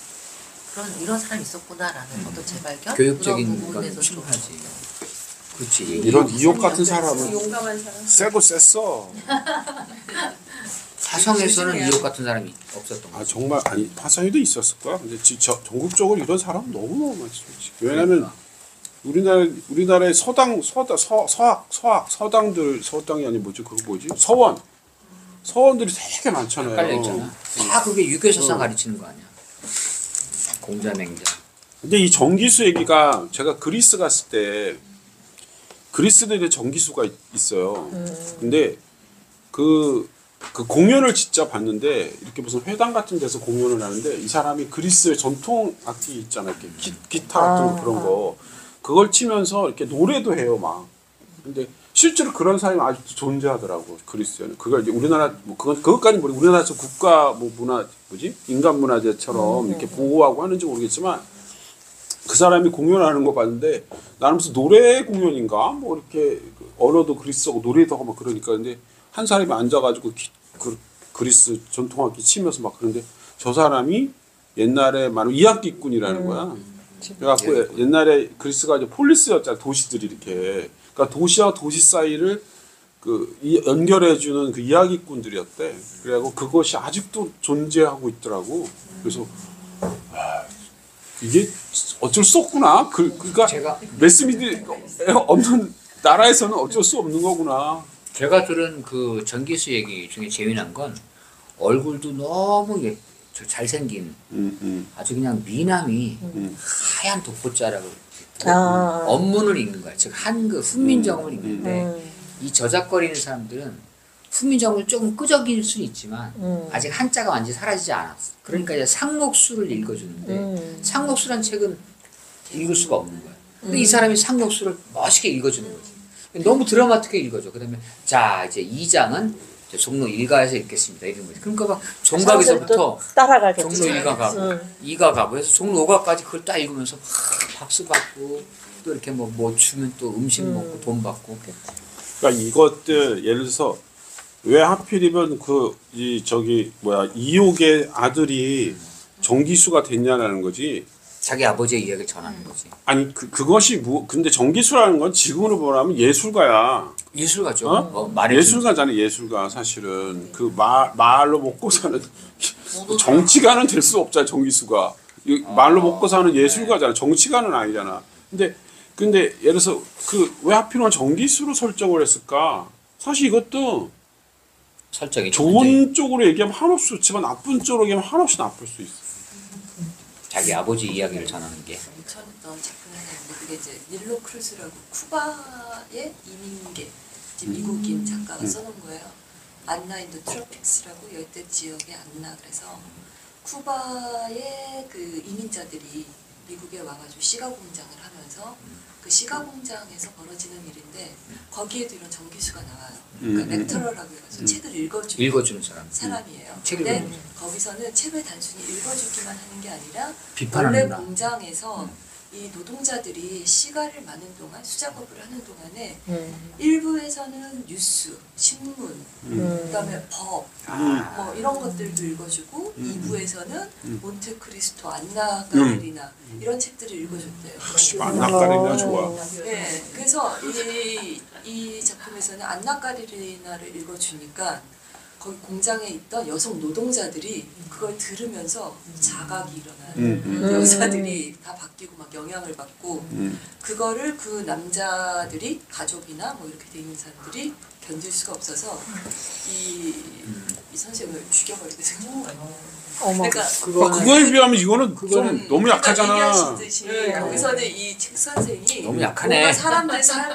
이런 사람이 있었구나라는 어떤 재발견 교육적인 그런 건 부분에서 좀 충분하지. 그렇지. 이런 이욕 같은 사람은 용감한 사람. 세고 셌어. 화성에서는 이욕 같은 사람이 없었던 아 거지. 정말 아니 화성에도 있었을 거야. 근데 전국적으로 이런 사람 너무 많지. 왜냐면 우리나라의 서당이 아니 뭐지 그거 뭐지 서원들이 되게 많잖아요. 깔려 있잖아. 다 그게 유교사상 가르치는 거 아니야. 공자맹자. 근데 이 정기수 얘기가 제가 그리스 갔을 때 그리스들의 정기수가 있어요. 근데 그 공연을 진짜 봤는데 이렇게 무슨 회당 같은 데서 공연을 하는데 이 사람이 그리스의 전통 악기 있잖아요. 이렇게 기타 같은 거 그런 거 그걸 치면서 이렇게 노래도 해요 막. 근데 실제로 그런 사람이 아직도 존재하더라고 그리스에는. 그걸 이제 우리나라 뭐 그것까지 모르고 우리나라에서 국가 뭐 문화 인간 문화재처럼 이렇게 보호하고 하는지 모르겠지만 그 사람이 공연하는 거 봤는데 나는 무슨 노래 공연인가 뭐 이렇게 언어도 그리스어고 노래도 하고 막 그러니까 근데 한 사람이 앉아가지고 그리스 전통악기 치면서 막 그런데 저 사람이 옛날에 말하면 이악기꾼이라는 거야. 그래갖고 옛날에 그리스가 이제 폴리스였잖아 도시들이 이렇게. 그러니까 도시와 도시 사이를 연결해주는 그 이야기꾼들이었대. 그래갖고 그것이 아직도 존재하고 있더라고. 그래서 이게 어쩔 수 없구나. 그러니까 제가 매스미디 없는 나라에서는 어쩔 수 없는 거구나. 제가 들은 그 전기수 얘기 중에 재미난 건 얼굴도 너무 잘생긴 아주 그냥 미남이 하얀 독보자라고 언문을 읽는 거야. 즉 한글 훈민정음을 읽는데 이 저작거리는 사람들은 훈민정음을 조금 끄적일 수는 있지만 아직 한자가 완전히 사라지지 않았어. 그러니까 이제 상록수를 읽어주는데 상록수란 책은 읽을 수가 없는 거야. 근데 이 사람이 상록수를 멋있게 읽어주는 거지. 너무 드라마틱하게 읽어줘. 그다음에 자 이제 2장은 종로 1가에서 읽겠습니다. 이런 거지. 그러니까 막 종각에서부터 따라가겠지. 종로 1가 가고 2가 가고 해서 종로 5가까지 그걸 딱 읽으면서 막 박수 받고 또 이렇게 뭐 주면 또 음식 먹고 돈 받고. 그러니까 이것들 예를 들어서 왜 하필이면 이옥의 아들이 정기수가 됐냐라는 거지. 자기 아버지의 이야기를 전하는 거지. 아니 그것이 근데 정기수라는 건 지금으로 보면 예술가야. 예술가죠. 예술가잖아. 예술가 사실은 그 말로 먹고 사는 정치가는 될 수 없잖아. 정기수가 말로 먹고 사는 예술가잖아. 정치가는 아니잖아. 근데 예를 들어서 왜 하필이면 정기수로 설정을 했을까? 사실 이것도 설정이 좋은 쪽으로 얘기하면 한없이 좋지만 나쁜 쪽으로 얘기하면 한없이 나쁠 수 있어. 자기 아버지 이야기를 전하는 게. 작품이 있는데 그게 이제 닐로 크루스라고 쿠바의 이민계 미국인 작가가 써놓은 거예요. 안나 인더 트로픽스라고 열대 지역의 안나. 그래서 쿠바의 그 이민자들이 미국에 와가지고 시가 공장을 하면서 그 시가 공장에서 벌어지는 일인데 거기에도 이런 정기수가 나와요. 그러니까 렉터러라고 해서 책을 읽어주는 사람이에요. 근데 거기서는 책을 단순히 읽어주기만 하는 게 아니라 원래 공장에서 이 노동자들이 시가를 많은 동안 수작업을 하는 동안에 일부에서는 뉴스, 신문, 그다음에 법, 뭐 이런 것들도 읽어주고 2부에서는 몬테크리스토, 안나 까레리나 이런 책들을 읽어줬대요. 안나 까레리나 좋아. 네, 그래서 이 작품에서는 안나 까레리나를 읽어주니까 거기 공장에 있던 여성 노동자들이 그걸 들으면서 자각이 일어나요. 여자들이 다 바뀌고 막 영향을 받고 그거를 그 남자들이 가족이나 뭐 이렇게 돼 있는 사람들이 견딜 수가 없어서 이 선생을 죽여버리게 생긴 거예요. 그러니까 그거에 비하면 이거는 좀 너무 약하잖아. 얘기하시듯이 거기서는 이 책 선생이 너무 약하네. 뭔가 사람들 삶에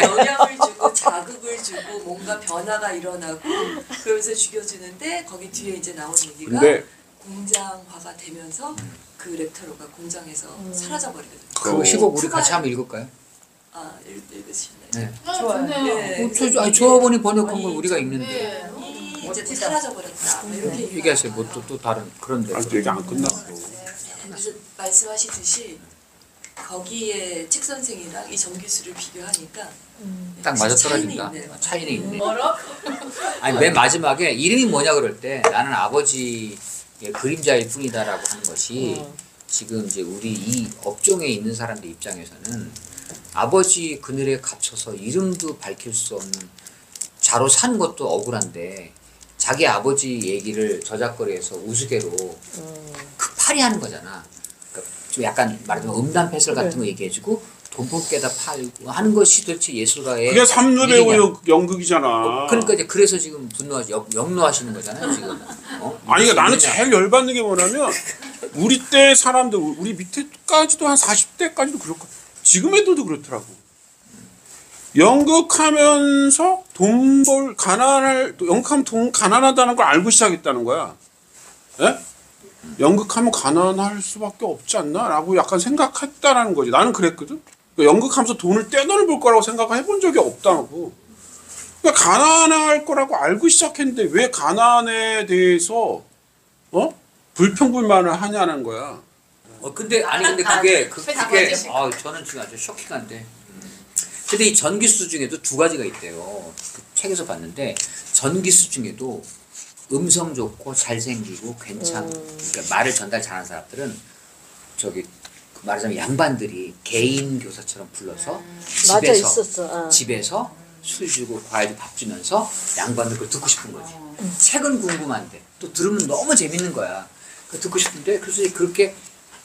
영향을 주고 자극을 주고 뭔가 변화가 일어나고 그러면서 죽여주는데 거기 뒤에 이제 나온 얘기가 공장화가 되면서 그 랩터로가 공장에서 사라져버리게 돼요. 그 시곡 우리 같이 한번 읽을까요? 읽으실래요? 네. 좋아요. 네. 조합원이 번역한 걸 우리가 읽는데. 이제 사라져버렸다. 이렇게 얘기하세요. 뭐 또 다른 그런데. 아직 얘기 안 끝났어. 그래서 말씀하시듯이 거기에 책 선생이랑 이 정기수를 비교하니까 딱 맞아떨어진다. 차이는 있네. 아니 맨 마지막에 이름이 뭐냐 그럴 때 나는 아버지의 그림자일 뿐이다라고 하는 것이 지금 이제 우리 이 업종에 있는 사람들 입장에서는 아버지 그늘에 갇혀서 이름도 밝힐 수 없는 자로 산 것도 억울한데 자기 아버지 얘기를 저작거리에서 우스개로 극파리하는 거잖아. 그러니까 좀 약간 말하자면 음담패설 같은 거 얘기해주고 돈 뽑게다 팔고 하는 것이 도대체 예술가의 그게 삼류배우 연극이잖아. 그러니까 이제 그래서 지금 분노하시 역노하시는 거잖아요 지금. 아니 그러니까 나는 제일 열받는 게 뭐냐면 우리 때 사람들 우리 밑에까지도 한 40대까지도 그럴 거. 지금 애들도 그렇더라고. 연극하면서 연극하면 돈 가난하다는 걸 알고 시작했다는 거야. 예? 연극하면 가난할 수밖에 없지 않나? 라고 약간 생각했다라는 거지. 나는 그랬거든. 그러니까 연극하면서 돈을 떼돈을 벌 거라고 생각해 본 적이 없다고. 그러니까 가난할 거라고 알고 시작했는데 왜 가난에 대해서 불평불만을 하냐는 거야. 근데 그게 저는 지금 아주 쇼킹한데. 근데 이 전기수 중에도 두 가지가 있대요. 그 책에서 봤는데 전기수 중에도 음성 좋고 잘생기고 그러니까 말을 전달 잘하는 사람들은 말하자면 양반들이 개인 교사처럼 불러서 맞아, 있었어. 집에서 술 주고 과일 밥 주면서 양반들 그걸 듣고 싶은 거지. 책은 궁금한데 또 들으면 너무 재밌는 거야. 듣고 싶은데 그래서 그렇게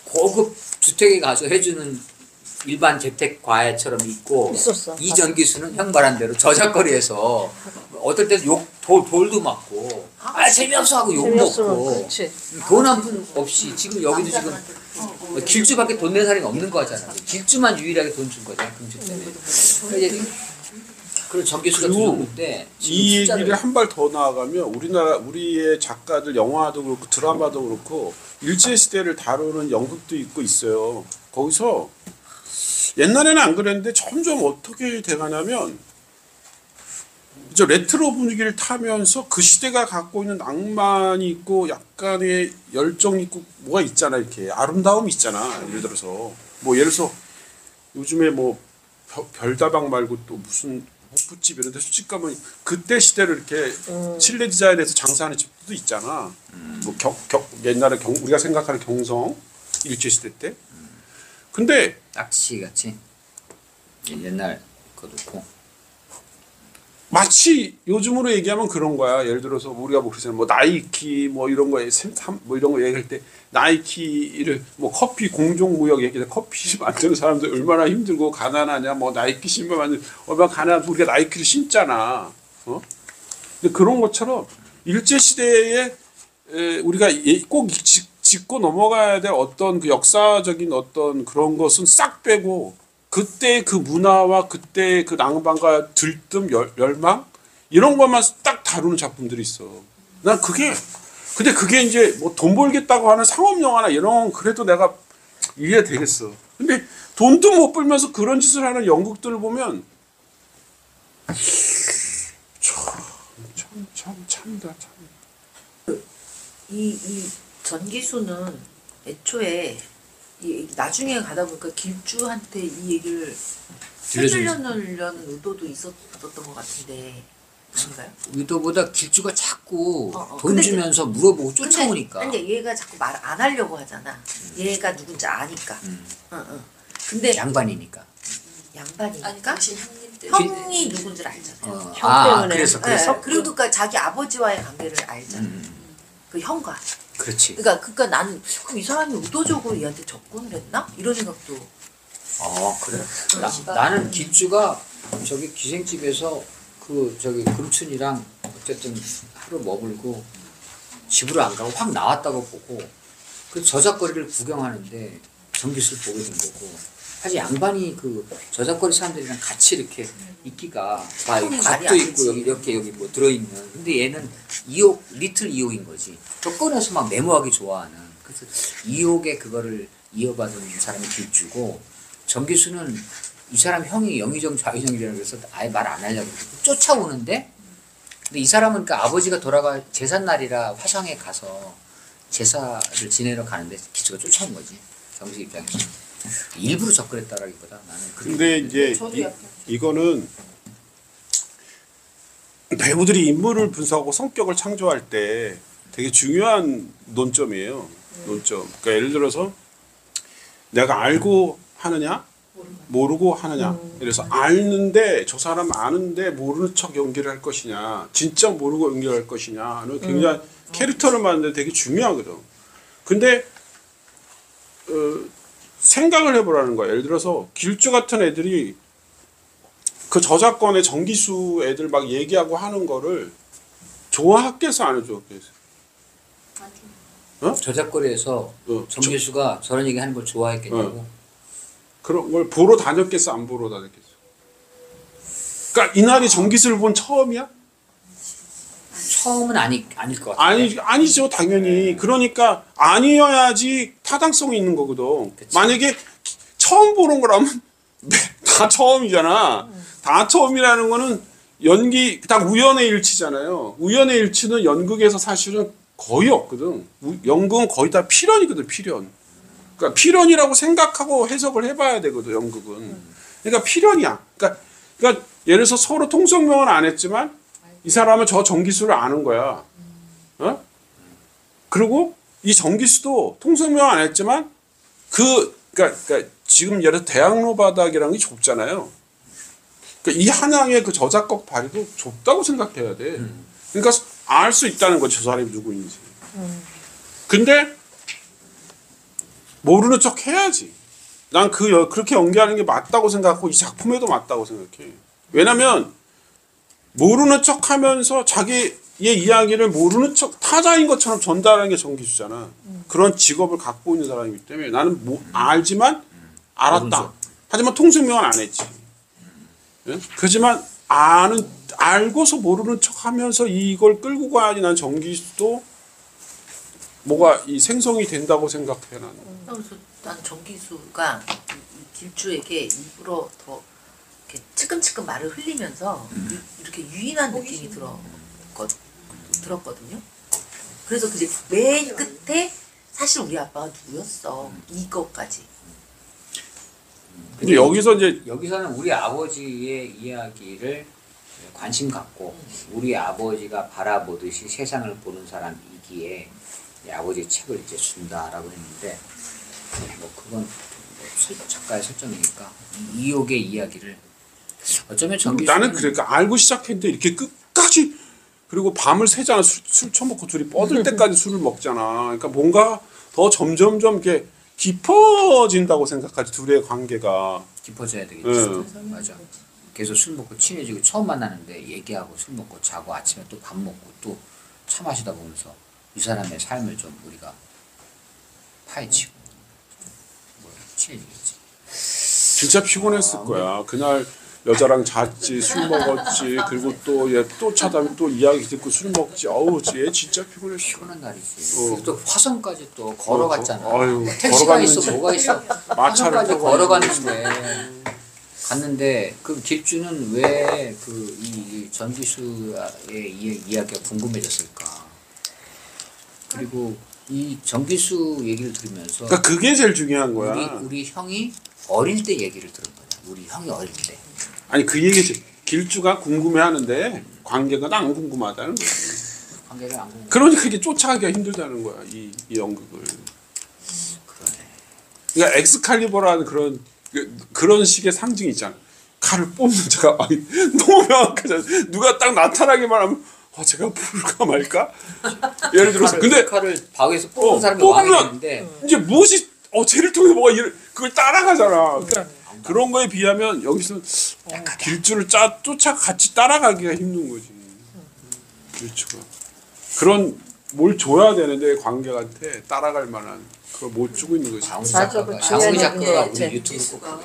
고급 주택에 가서 해주는 일반 재택 과외처럼 있고 있었어. 이전기수는 형 말한 대로 저작거리에서 어떨 때는 돌도 맞고 재미없어 하고 욕 먹고 돈 한 푼 없이 지금 여기도 지금 길주밖에 돈 낸 사람이 없는 거잖아. 길주만 유일하게 돈 준 거잖아. 금주 때문에. 그리고 전기수가 들었는데 이 얘기를 한 발 더 나아가면 우리의 작가들 영화도 그렇고 드라마도 그렇고 일제시대를 다루는 연극도 있어요. 거기서 옛날에는 안 그랬는데 점점 어떻게 돼가냐면 이제 레트로 분위기를 타면서 그 시대가 갖고 있는 낭만이 있고 약간의 열정이 있고 뭐가 있잖아. 이렇게 아름다움이 있잖아. 예를 들어서 예를 들어서 요즘에 별다방 말고 또 무슨 호프집 이런 데 술집 가면 그때 시대를 이렇게 칠레 디자인해서 장사하는 집도 있잖아. 옛날에 우리가 생각하는 경성 일제시대 때. 근데 딱지 같이 옛날 그거 놓고 마치 요즘으로 얘기하면 그런 거야. 예를 들어서 우리가 그러잖아. 나이키 이런 거 이런 거 얘기할 때 나이키를 커피 공정무역 얘기해. 커피 만드는 사람들 얼마나 힘들고 가난하냐. 나이키 신발 만드는 얼마나 가난하면 우리가 나이키를 신잖아. 근데 그런 것처럼 일제 시대에 우리가 꼭 짚고 넘어가야 될 어떤 그 역사적인 어떤 그런 것은 싹 빼고 그때 그 문화와 그때 그 낭만과 들뜸 열망 이런 것만 딱 다루는 작품들이 있어. 난 근데 그게 이제 돈 벌겠다고 하는 상업 영화나 이런 그래도 내가 이해되겠어. 근데 돈도 못 벌면서 그런 짓을 하는 연극들을 보면 참다. 이 전기수는 애초에 나중에 가다 보니까 길주한테 이 얘기를 해주려는 의도도 있었던 것 같은데 아닌가요? 의도보다 길주가 자꾸 돈 근데 주면서 물어보고 쫓아오니까. 근데 얘가 자꾸 말 안 하려고 하잖아. 얘가 누군지 아니까. 근데 양반이니까. 양반이니까 당신 형님 때문에 형이 누군지를 알잖아요. 형 때문에. 그래서 그리고 자기 아버지와의 관계를 알잖아. 그 형과. 그렇지. 그러니까 나는 그럼 이 사람이 의도적으로 얘한테 접근을 했나? 이런 생각도. 그래. 나는 길주가 기생집에서 금춘이랑 어쨌든 하루 머물고 집으로 안 가고 확 나왔다고 보고 그 저작거리를 구경하는데 전기수를 보게 된 거고. 사실 양반이 그 저작거리 사람들이랑 같이 이렇게 있기가 곽도 있고 여기 들어있는. 근데 얘는 리틀 이옥인 거지. 또 꺼내서 막 메모하기 좋아하는. 그래서 이옥의 그거를 이어받은 사람이 길주고 전기수는 이 사람 형이 영의정 좌의정이라고 그래서 아예 말 안 하려고 쫓아오는데 근데 이 사람은 그러니까 아버지가 제삿날이라 화성에 가서 제사를 지내러 가는데 길주가 쫓아온 거지. 정식 입장에서. 일부러 접근했다라기보다 나는 근데 이제 이거는 배우들이 인물을 분석하고 성격을 창조할 때 되게 중요한 논점이에요. 논점. 그러니까 예를 들어서 내가 알고 하느냐 모르고 하느냐. 그래서 아는데 저 사람 아는데 모르는 척 연기를 할 것이냐 진짜 모르고 연기할 것이냐는 굉장히 캐릭터를 만드는 데 되게 중요하거든. 근데 생각을 해보라는 거야. 예를 들어서 길주 같은 애들이 그 저작권의 전기수 애들 막 얘기하고 하는 거를 좋아했겠어 안 해줬겠어? 저작거리에서 정규수가 저런 얘기하는 걸 좋아했겠냐고. 그런 걸 보러 다녔겠어, 안 보러 다녔겠어? 그러니까 이날이 정기수를 본 처음이야? 처음은 아닐 것 같아. 아니죠, 당연히. 그러니까 아니어야지 타당성이 있는 거거든. 그치. 만약에 처음 보는 거라면 다 처음이잖아. 다 처음이라는 거는 연기 다 우연의 일치잖아요. 우연의 일치는 연극에서 사실은 거의 없거든. 연극은 거의 다 필연이거든, 필연. 그러니까 필연이라고 생각하고 해석을 해봐야 되거든, 연극은. 그러니까 필연이야. 그러니까 예를 들어서 서로 통성명은 안 했지만 이 사람은 저 정기수를 아는 거야. 어? 그리고 이 정기수도 통성명 안 했지만 그러니까 지금 예를 들어 대학로 바닥이라는 게 좁잖아요. 그러니까 이 한양의 그 저작곡 발휘도 좁다고 생각해야 돼. 그러니까 알 수 있다는 거죠, 저 사람이 누구인지. 근데 모르는 척 해야지. 난 그렇게 연기하는 게 맞다고 생각하고 이 작품에도 맞다고 생각해. 왜냐면 모르는 척 하면서 자기의 이야기를 모르는 척 타자인 것처럼 전달하는 게 정기수잖아. 그런 직업을 갖고 있는 사람이기 때문에 나는 알지만 알았다. 하지만 통성명은 안 했지. 예? 그렇지만 알고서 모르는 척 하면서 이걸 끌고 가야지 난 정기수도 뭐가 이 생성이 된다고 생각해 나는. 그래서 난 정기수가 길주에게 일부러 더 이렇게 치끔치끔 말을 흘리면서 이렇게 유인한 느낌이 들었거든요. 그래서 그게 맨 끝에 사실 우리 아빠가 누구였어 이거까지. 근데 여기서는 우리 아버지의 이야기를 관심 갖고 우리 아버지가 바라보듯이 세상을 보는 사람이기에 아버지 책을 이제 준다라고 했는데 뭐 그건 작가의 설정이니까 이옥의 이야기를 어쩌면 나는 그러니까 알고 시작했는데 이렇게 끝까지 그리고 밤을 새잖아. 술 처먹고 둘이 뻗을 때까지 술을 먹잖아. 그러니까 뭔가 더 점점점 이렇게 깊어진다고 생각하지. 둘의 관계가 깊어져야 되겠지. 맞아. 계속 술 먹고 친해지고 처음 만나는데 얘기하고 술 먹고 자고 아침에 또 밥 먹고 또 차 마시다 보면서 이 사람의 삶을 좀 우리가 파헤치고 뭐 친해지겠지. 진짜 피곤했을 거야. 그날 여자랑 잤지, 술 먹었지, 그리고 또 얘 또 차다면 또 이야기 듣고 술 먹지. 어우, 얘 진짜 피곤했어. 피곤한 날이지. 그리고 또 화성까지 또 걸어갔잖아. 아유, 택시가 있어, 뭐가 있어. 마차를 화성까지 타고 걸어갔는데 그 길주는 왜 이 전기수의 이야기가 궁금해졌을까? 그리고 이 전기수 얘기를 들으면서 그러니까 그게 제일 중요한 거야. 우리 형이 어릴 때 얘기를 들은 거야. 우리 형이 어릴 때. 아니 그 얘기지. 길주가 궁금해하는데 관계가 안 궁금하다는 거야. 관계를 안 궁금. 그러니까 이게 쫓아가기가 힘들다는 거야. 이 연극을. 그러네. 그러니까 엑스칼리버라는 그런 식의 상징이 있잖아. 칼을 뽑는 자가 너무 명확하잖아. 누가 딱 나타나기만 하면 제가 부를까 말까? 예를 들어서 근데 칼을 바위에서 뽑는 사람이 왕이 되는데 이제 무엇이 쟤를 통해서 뭐가 그걸 따라가잖아. 그러니까 그런 거에 비하면 여기서는 길줄을 쫓아 같이 따라가기가 힘든 거지. 길주가 그런 뭘 줘야 되는데 관객한테 따라갈 만한 그걸 못 주고 있는 거지. 장우희 작가가 우리 유튜브 꼭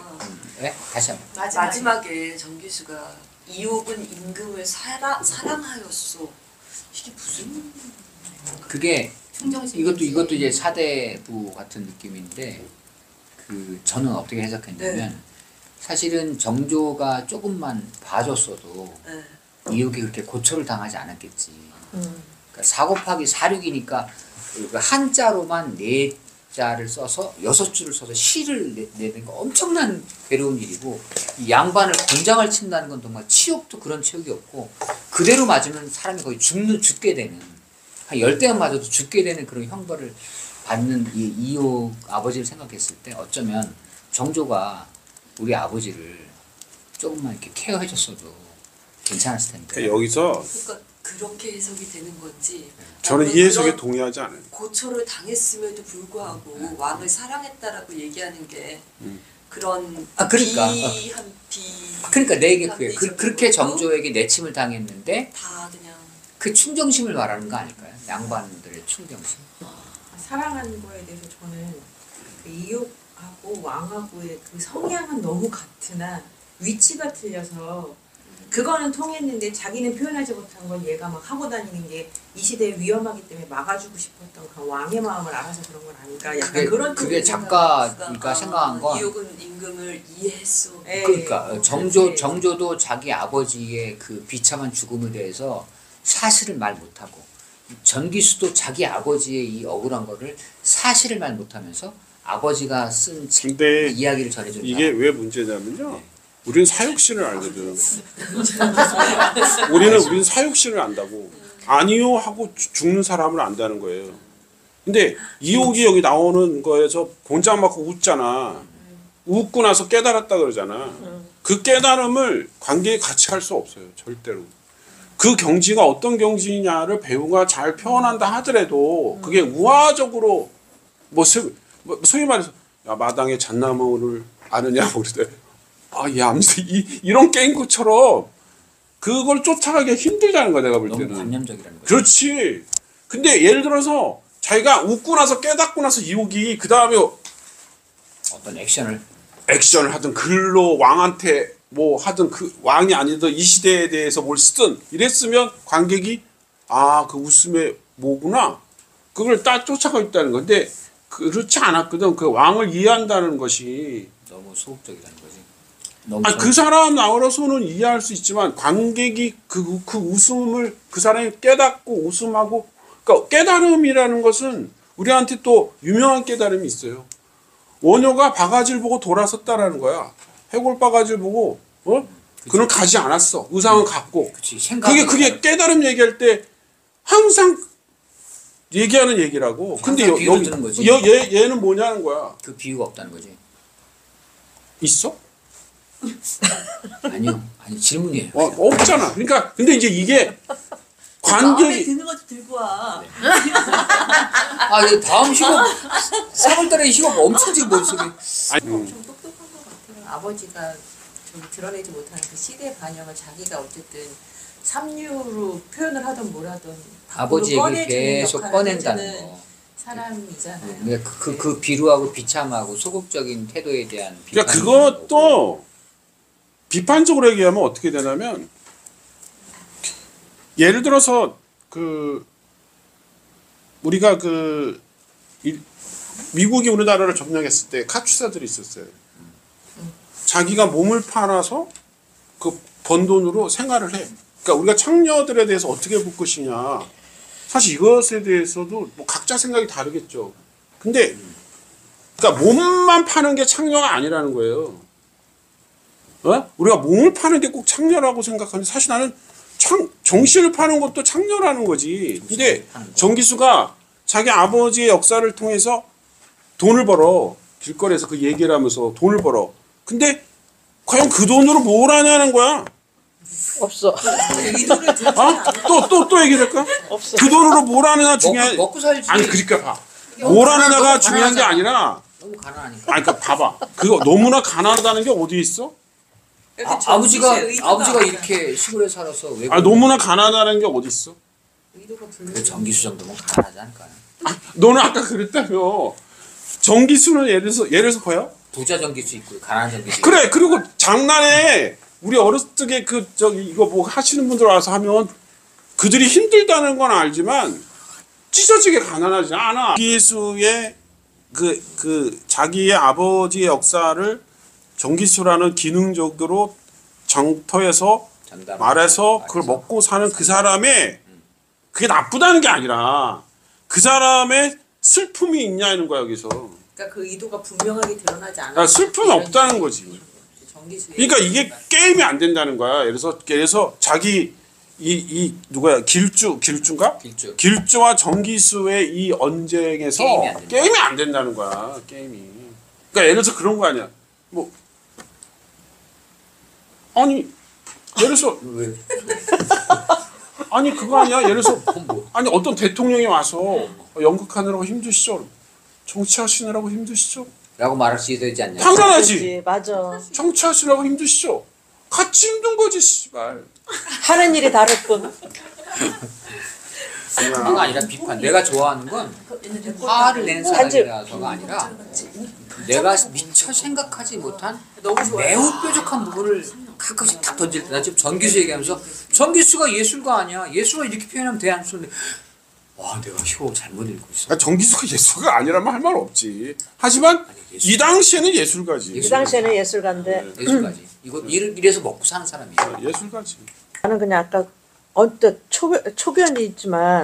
네? 다시 한번. 마지막에 정기수가 이옥은 임금을 사랑하였소. 이게 무슨? 그게 이것도 이제 사대부 같은 느낌인데 저는 어떻게 해석했냐면 사실은 정조가 조금만 봐줬어도 이옥이 그렇게 고초를 당하지 않았겠지. 그러니까 4 곱하기 46이니까 한자로만 4자를 써서 6줄을 써서 시를 내는 거 엄청난 괴로운 일이고 이 양반을 권장을 친다는 건 정말 치욕도 그런 치욕이 없고 그대로 맞으면 사람이 거의 죽게 되는 한 10대만 맞아도 죽게 되는 그런 형벌을 받는 이 이옥 아버지를 생각했을 때 어쩌면 정조가 우리 아버지를 조금만 이렇게 케어해줬어도 괜찮았을 텐데. 그러니까 여기서 그러니까 그렇게 해석이 되는 건지. 저는 이 해석에 동의하지 않아요. 고초를 당했음에도 불구하고 왕을 사랑했다라고 얘기하는 게 그런 그러니까 내 얘기 그렇게 정조에게 내침을 당했는데 다 그냥 그 충정심을 말하는 거 아닐까요? 양반들의 충정심. 사랑하는 거에 대해서 저는 그 이욕하고 왕하고의 그 성향은 너무 같으나 위치가 틀려서 그거는 통했는데 자기는 표현하지 못한 걸 얘가 막 하고 다니는 게 이 시대에 위험하기 때문에 막아주고 싶었던 그 왕의 마음을 알아서 그런 건 아닐까 약간 그런 그게 쪽으로 작가가 생각한 건 이욕은 임금을 이해했어. 예, 그러니까 예. 정조도 자기 아버지의 그 비참한 죽음에 대해서 사실을 말 못하고 전기수도 자기 아버지의 이 억울한 거를 사실을 말 못하면서 아버지가 쓴 근데 이야기를 전해준 이게 왜 문제냐면요. 우리는 사육신을 알거든. 우리는 사육신을 안다고. 아니요 하고 죽는 사람을 안다는 거예요. 근데 이옥이 여기 나오는 거에서 곤장 맞고 웃잖아. 웃고 나서 깨달았다 그러잖아. 그 깨달음을 관계에 같이 할 수 없어요. 절대로. 그 경지가 어떤 경지냐를 배우가 잘 표현한다 하더라도 그게 우화적으로 소위 말해서 야 마당에 잣나무를 아느냐 그러대. 이런 게임처럼 그걸 쫓아가기 힘들다는 거야 내가 볼 때는. 너무 관념적이라는 거죠. 그렇지. 근데 예를 들어서 자기가 웃고 나서 깨닫고 나서 이옥이 그 다음에 어떤 액션을 하든 글로 왕한테 뭐 하든 그 왕이 아니든 이 시대에 대해서 뭘 쓰든 이랬으면 관객이 그 웃음의 뭐구나 그걸 딱 쫓아가 있다는 건데 그렇지 않았거든. 그 왕을 이해한다는 것이 너무 소극적이라는 거지. 그 사람 나오로서는 이해할 수 있지만 관객이 그 웃음을 그 사람이 깨닫고 웃음하고 그러니까 깨달음이라는 것은 우리한테 또 유명한 깨달음이 있어요. 원효가 바가지를 보고 돌아섰다라는 거야. 해골 바가지를 보고 그는 가지 않았어. 의상은 갖고. 그게 깨달음 얘기할 때 항상 얘기하는 얘기라고. 근데 얘는 뭐냐는 거야. 그 비유가 없다는 거지. 있어? 아니요. 아니 질문이에요. 없잖아. 그러니까 근데 이제 이게 마음에 관객이 드는 것도 들고 와. 다음 휴업 3월달에 휴업 엄청 지금 머릿속에. 좀 똑똑한 것 같아요. 아버지가 좀 드러내지 못하는 그 시대 반영을 자기가 어쨌든 삼류로 표현을 하든 뭐라든 아버지 얘기 계속 꺼낸다는 거. 사람이잖아요. 그 비루하고 비참하고 소극적인 태도에 대한 그러니까 그것도 비판적으로 얘기하면 어떻게 되냐면 예를 들어서 우리가 미국이 우리나라를 점령했을 때 카투사들이 있었어요. 자기가 몸을 팔아서 그 번 돈으로 생활을 해. 그러니까 우리가 창녀들에 대해서 어떻게 볼 것이냐. 사실 이것에 대해서도 뭐 각자 생각이 다르겠죠. 근데 그러니까 몸만 파는 게 창녀가 아니라는 거예요. 우리가 몸을 파는 게 꼭 창녀라고 생각하는데 사실 나는 정신을 파는 것도 창녀라는 거지. 근데 정기수가 자기 아버지의 역사를 통해서 돈을 벌어. 길거리에서 그 얘기를 하면서 돈을 벌어. 근데 과연 그 돈으로 뭘 하냐는 거야. 없어. 또 얘기를 할까? 없어. 그 돈으로 뭘 하느냐 중요해. 먹고 살지. 아니 그러니까 봐. 뭘 하느냐가 중요한 게 아니라. 너무 가난하니까. 그러니까 봐봐. 그거 너무나 가난하다는 게 어디 있어? 아버지가 이렇게 시골에 살아서 왜? 너무나 가난하다는 게 어디 있어? 그 전기수 정도면 가난하지 않을까요? 너는 아까 그랬다며. 전기수는 예를 들어서 뭐야? 부자 전기수 있고 가난한 전기수. 그래. 그리고 장난에 우리 어렸을 적에 이거 뭐 하시는 분들 와서 하면 그들이 힘들다는 건 알지만 찢어지게 가난하지 않아. 전기수의 자기의 아버지의 역사를 전기수라는 기능적으로 장터에서 말해서 그걸 먹고 사는 그 사람의 그게 나쁘다는 게 아니라 그 사람의 슬픔이 있냐는 거야 여기서. 그러니까 그 의도가 분명하게 드러나지 않아. 그러니까 슬픔이 없다는 거지. 그러니까 이게 게임이 안 된다는 거야. 그래서 자기 누구야 길주인가? 길주와 정기수의 이 언쟁에서 게임이 안 된다는 거야. 게임이. 그러니까 예를 들어서 그런 거 아니야. 뭐 아니 예를 들어서 아니 그거 아니야. 예를 들어서 아니 어떤 대통령이 와서 연극하느라고 힘드시죠? 정치하시느라고 힘드시죠? 라고 말할 수 있어야 되지 않냐? 당연하지. 맞아. 정치하시느라고 힘드시죠? 같이 힘든 거지 씨발. 하는 일이 다를 뿐. 그게 아니라 비판. 내가 좋아하는 건 화를 내는 사람이라서가 아니라 내가 미처 생각하지 못한 매우 뾰족한 부분을 가끔씩 탁 던질 때, 나 지금 전기수 얘기하면서 전기수가 예술가 아니야. 예술가 이렇게 표현하면 돼. 하면서 와, 내가 이거 잘못 읽고 있어. 그러니까 전기수가 예술가 아니라면 할 말 없지. 하지만 이 당시에는 예술가지. 이 당시에는 예술가인데 예술가지. 이거 이래서 먹고 사는 사람이야. 예술가지. 나는 그냥 아까 언뜻 초견이지만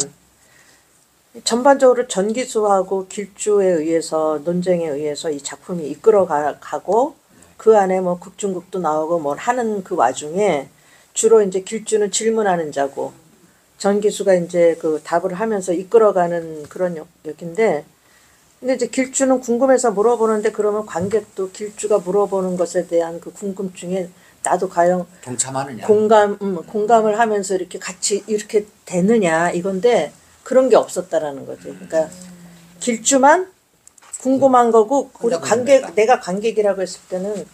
전반적으로 전기수하고 길주에 의해서 논쟁에 의해서 이 작품이 이끌어가고 그 안에 뭐 극중극도 나오고 뭘 하는 그 와중에 주로 이제 길주는 질문하는 자고 전기수가 이제 그 답을 하면서 이끌어가는 그런 역인데, 근데 이제 길주는 궁금해서 물어보는데 그러면 관객도 길주가 물어보는 것에 대한 그 궁금증에 나도 과연 동참하느냐. 공감을 하면서 이렇게 같이 이렇게 되느냐 이건데 그런 게 없었다라는 거지. 그러니까 길주만 궁금한 거고 우리 내가 관객이라고 했을 때는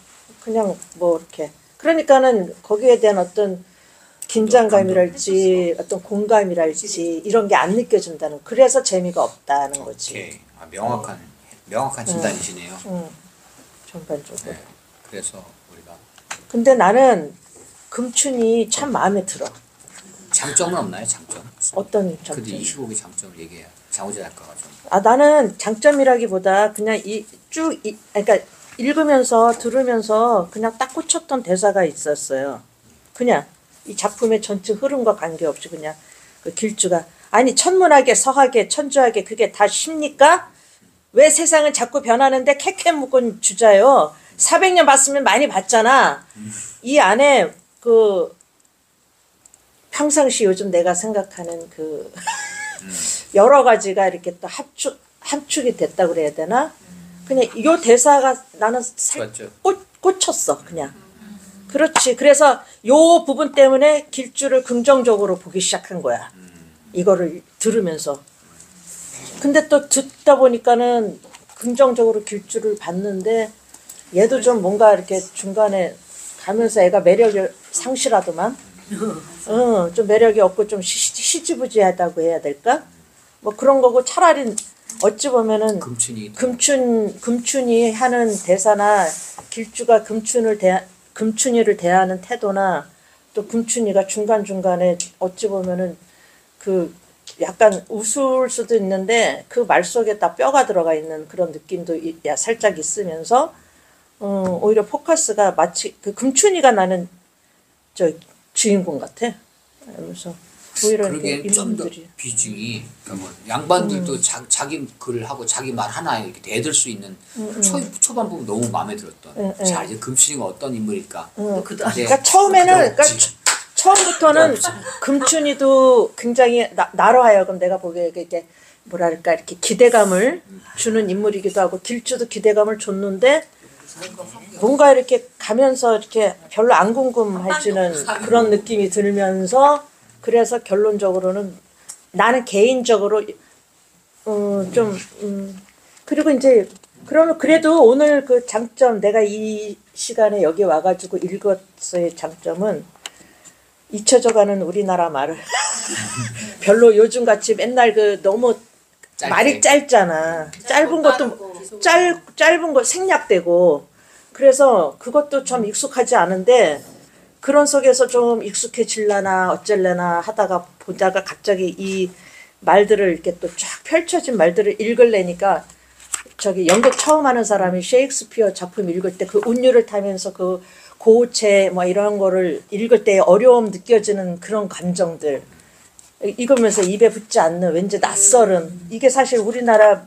그냥 뭐 이렇게, 그러니까는 거기에 대한 어떤 긴장감이랄지 어떤 공감이랄지 이런 게 안 느껴진다는, 그래서 재미가 없다는 거지. 오케이. 아, 명확한 진단이시네요. 전반적으로. 네. 그래서 우리가 근데 나는 금춘이 참 마음에 들어. 장점은 없나요? 장점? 어떤 근데 장점? 이 희곡의 장점을 얘기해요. 장우재 작가가 좀. 아, 나는 장점이라기보다 그냥 그러니까 읽으면서 들으면서 그냥 딱 꽂혔던 대사가 있었어요. 그냥 이 작품의 전체 흐름과 관계없이 그냥 그 길주가 아니 천문학에 서학에 천주학에 그게 다 쉽니까? 왜 세상은 자꾸 변하는데 캐캐 묵은 주자요. 400년 봤으면 많이 봤잖아. 이 안에 그 평상시 요즘 내가 생각하는 그 여러 가지가 이렇게 또 함축이 됐다고 그래야 되나? 그냥 이 대사가 나는 꽂혔어 그냥. 그렇지. 그래서 요 부분 때문에 길주를 긍정적으로 보기 시작한 거야. 이거를 들으면서. 근데 또 듣다 보니까는 긍정적으로 길주를 봤는데 얘도 좀 뭔가 이렇게 중간에 가면서 애가 매력을 상실하더만. 좀 매력이 없고 좀 시지부지하다고 해야 될까? 뭐 그런 거고, 차라리 어찌 보면은 금춘이 하는 대사나 길주가 금춘이를 대하는 태도나 또 금춘이가 중간중간에 어찌 보면은 그 약간 웃을 수도 있는데 그 말 속에 다 뼈가 들어가 있는 그런 느낌도 살짝 있으면서 오히려 포커스가 마치 그 금춘이가 나는 저 주인공 같아. 그래서 오히려 그러기엔 좀 더 비중이 그러니까 뭐 양반들도 자기 글을 하고 자기 말 하나에 이렇게 대들 수 있는 초반 부분 너무 마음에 들었던. 자, 이제 금춘이가 어떤 인물일까? 그러니까 처음에는 처음부터는 금춘이도 굉장히 나로 하여금 내가 보기에 이렇게 뭐랄까 이렇게 기대감을 주는 인물이기도 하고 길주도 기대감을 줬는데 뭔가 이렇게 가면서 이렇게 별로 안 궁금해지는 그런 느낌이 들면서, 그래서 결론적으로는 나는 개인적으로 그리고 이제 그러면 그래도 오늘 그 장점, 내가 이 시간에 여기 와가지고 읽었어의 장점은 잊혀져가는 우리나라 말을 별로 요즘같이 맨날 그 너무 말이 짧잖아. 짧은 것도 짧은 거 생략되고, 그래서 그것도 참 익숙하지 않은데 그런 속에서 좀 익숙해질라나 어쩔래나 하다가 보다가 갑자기 이 말들을 이렇게 또 쫙 펼쳐진 말들을 읽으려니까 저기 연극 처음 하는 사람이 셰익스피어 작품 읽을 때 그 운율을 타면서 그 고체 뭐 이런 거를 읽을 때 어려움 느껴지는 그런 감정들 읽으면서 입에 붙지 않는 왠지 낯설은, 이게 사실 우리나라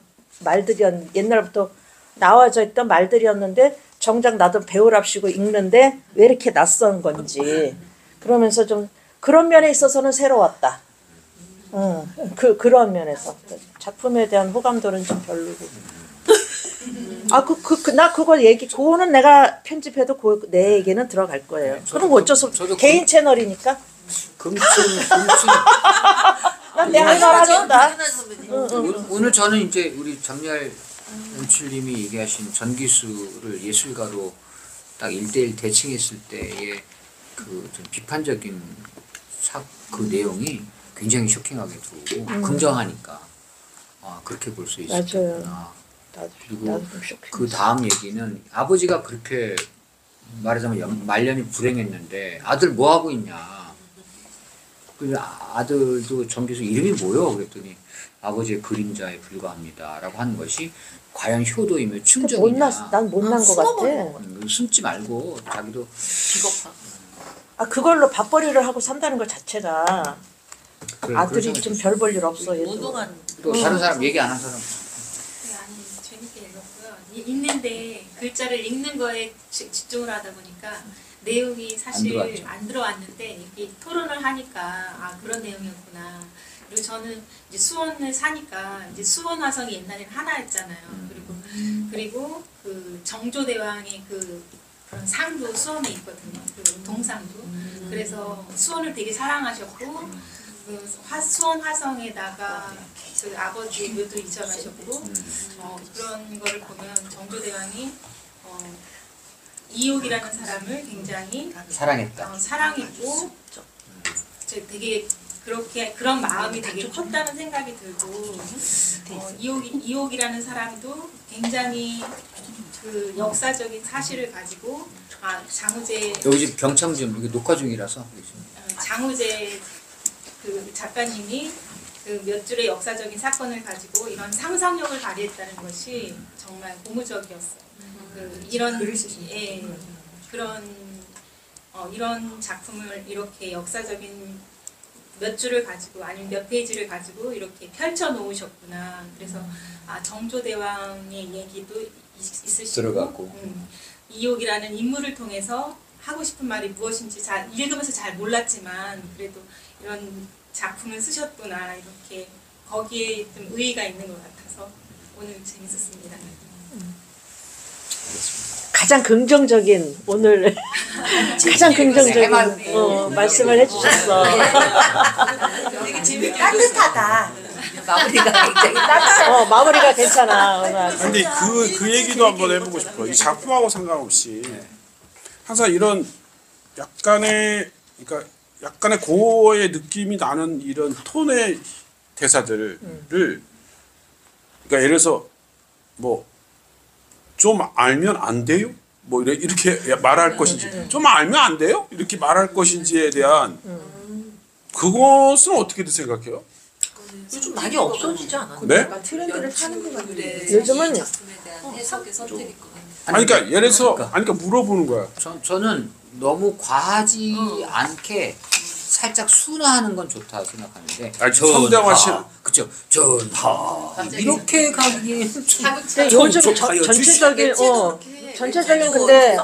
옛날부터 나와져 있던 말들이었는데 정작 나도 배우랍시고 읽는데 왜 이렇게 낯선 건지, 그러면서 좀 그런 면에 있어서는 새로웠다. 그런 면에서 작품에 대한 호감도는 좀 별로고. 나 그거 그거는 내가 편집해도 내 얘기는 들어갈 거예요. 그럼 어쩔 수 없어. 개인 채널이니까. 금춘. 난 내 할 말 하겠다. 오늘 저는 이제 우리 장렬 연출님이 얘기하신 전기수를 예술가로 딱 1대1 대칭했을 때의 그 좀 비판적인 그 내용이 굉장히 쇼킹하게 들어오고 긍정하니까 그렇게 볼 수 있었구나. 그리고 좀 쇼킹. 그 다음 얘기는 아버지가 그렇게 말하자면 말년이 불행했는데 아들 뭐 하고 있냐. 그 아들도 전교수 이름이 뭐요? 그랬더니 아버지의 그림자에 불과합니다라고 하는 것이 과연 효도이며 충정이냐. 난 못난 것 같아. 숨지 말고 자기도 비겁하. 그걸로 밥벌이를 하고 산다는 것 자체가 아들이 그런 좀 별 볼 일 없어. 얘도. 운동한 또 다른 사람 얘기 안 한 사람 아니 재밌게 읽었고요. 읽는데 글자를 읽는 거에 집중을 하다 보니까 내용이 사실 들어왔죠. 안 들어왔는데 이게 토론을 하니까 그런 내용이었구나. 그리고 저는 이제 수원을 사니까 이제 수원 화성이 옛날에는 하나였잖아요. 그리고 그 정조대왕의 그런 상도 수원에 있거든요. 그 동상도. 그래서 수원을 되게 사랑하셨고 수원 화성에다가 그 아버지의 묘도 이전하셨고 그런 거를 보면 정조대왕이 이옥이라는 사람을 굉장히 사랑했다. 사랑했고 되게 그렇게 그런 마음이 되게 컸다는 생각이 들고 이옥이라는 사람도 굉장히 그 역사적인 사실을 가지고 장우재 여기 지금 경창지점 이게 녹화 중이라서 장우재 그 작가님이 그 몇 줄의 역사적인 사건을 가지고 이런 상상력을 발휘했다는 것이 정말 고무적이었어요. 이런 이런 작품을 이렇게 역사적인 몇 줄을 가지고 아니면 몇 페이지를 가지고 이렇게 펼쳐 놓으셨구나. 그래서 정조대왕의 얘기도 있으시고 들어갔고 이옥이라는 인물을 통해서 하고 싶은 말이 무엇인지 읽으면서 잘 몰랐지만 그래도 이런 작품을 쓰셨구나 이렇게 거기에 좀 의의가 있는 것 같아서 오늘 재밌었습니다. 가장 긍정적인 오늘 가장 긍정적인 말씀을 해주셨어. 되게 재밌게 따뜻하다. 마무리가 굉장히 따뜻해. 마무리가 괜찮아. 근데 그 얘기도 한번 해보고 싶어. 이 작품하고 상관없이 항상 이런 약간의 고어의 느낌이 나는 이런 톤의 대사들을 그러니까 예를 들어서 뭐 좀 알면 안 돼요? 뭐 이렇게 말할 것인지 좀 알면 안 돼요? 이렇게 말할 것인지에 대한 그것은 어떻게 생각해요? 요즘 많이 없어지지 않았나요? 네? 트렌드를 타는 것 같은데. 요즘은 해석의 선택일 것 같아요. 아니 그러니까 예를 들어서 그러니까 물어보는 거야. 저는 너무 과하지 않게 살짝 순화하는 건 좋다 생각하는데 성대화 씨 그쵸 전하 이렇게 가기에는 근데 요즘 전체적인 근데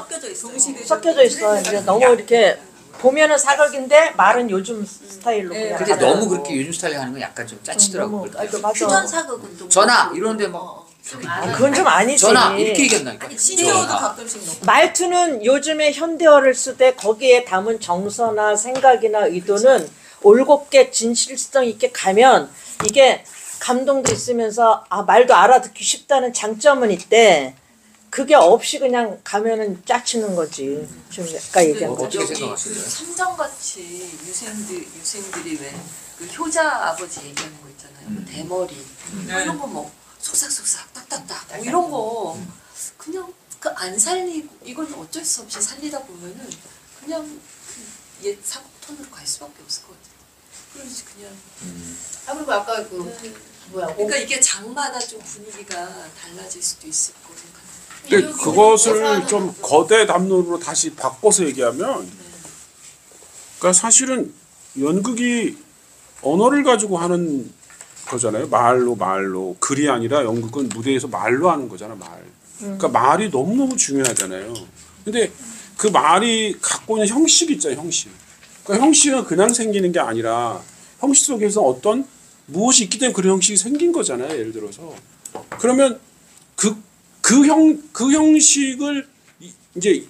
섞여져 있어. 이제 너무 이렇게 보면은 사극인데 말은 요즘 스타일로 그냥. 근데 너무 그렇게 요즘 스타일 하는 건 약간 좀 짜치더라고. 맞아. 퓨전 사극은 좀 전하 이런데 막 그건 좀 아니지. 전하 이렇게 얘기한다니까. 시리어도 가끔씩 넣고. 말투는 요즘에 현대어를 쓰되 거기에 담은 정서나 생각이나 의도는 올곧게 진실성 있게 가면 이게 감동도 있으면서 말도 알아듣기 쉽다는 장점은 있대. 그게 없이 그냥 가면은 짜치는 거지. 지금 아까 얘기한 거. 어떻게 생각하세요? 삼정같이 유생들이 왜 그 효자 아버지 얘기하는 거 있잖아요. 대머리 뭐 이런 거 뭐 속삭속삭 딱딱딱 뭐 이런 거 그냥 그 안 살리고 이건 어쩔 수 없이 살리다 보면은 그냥 옛 사고 톤으로 갈 수밖에 없을 것 같아요. 그러지 그냥. 그리고 아까 그러니까 이게 장마다 좀 분위기가 달라질 수도 있을 것 같아요. 근데 그것을 좀 거대 담론으로 다시 바꿔서 얘기하면 그러니까 사실은 연극이 언어를 가지고 하는 거잖아요. 말로 글이 아니라 연극은 무대에서 말로 하는 거잖아. 말. 그러니까 말이 너무너무 중요하잖아요. 근데 그 말이 갖고 있는 형식이 있잖아요. 형식. 그러니까 형식은 그냥 생기는 게 아니라 형식 속에서 어떤 무엇이 있기 때문에 그런 형식이 생긴 거잖아요. 예를 들어서. 그러면 그 형식을 이제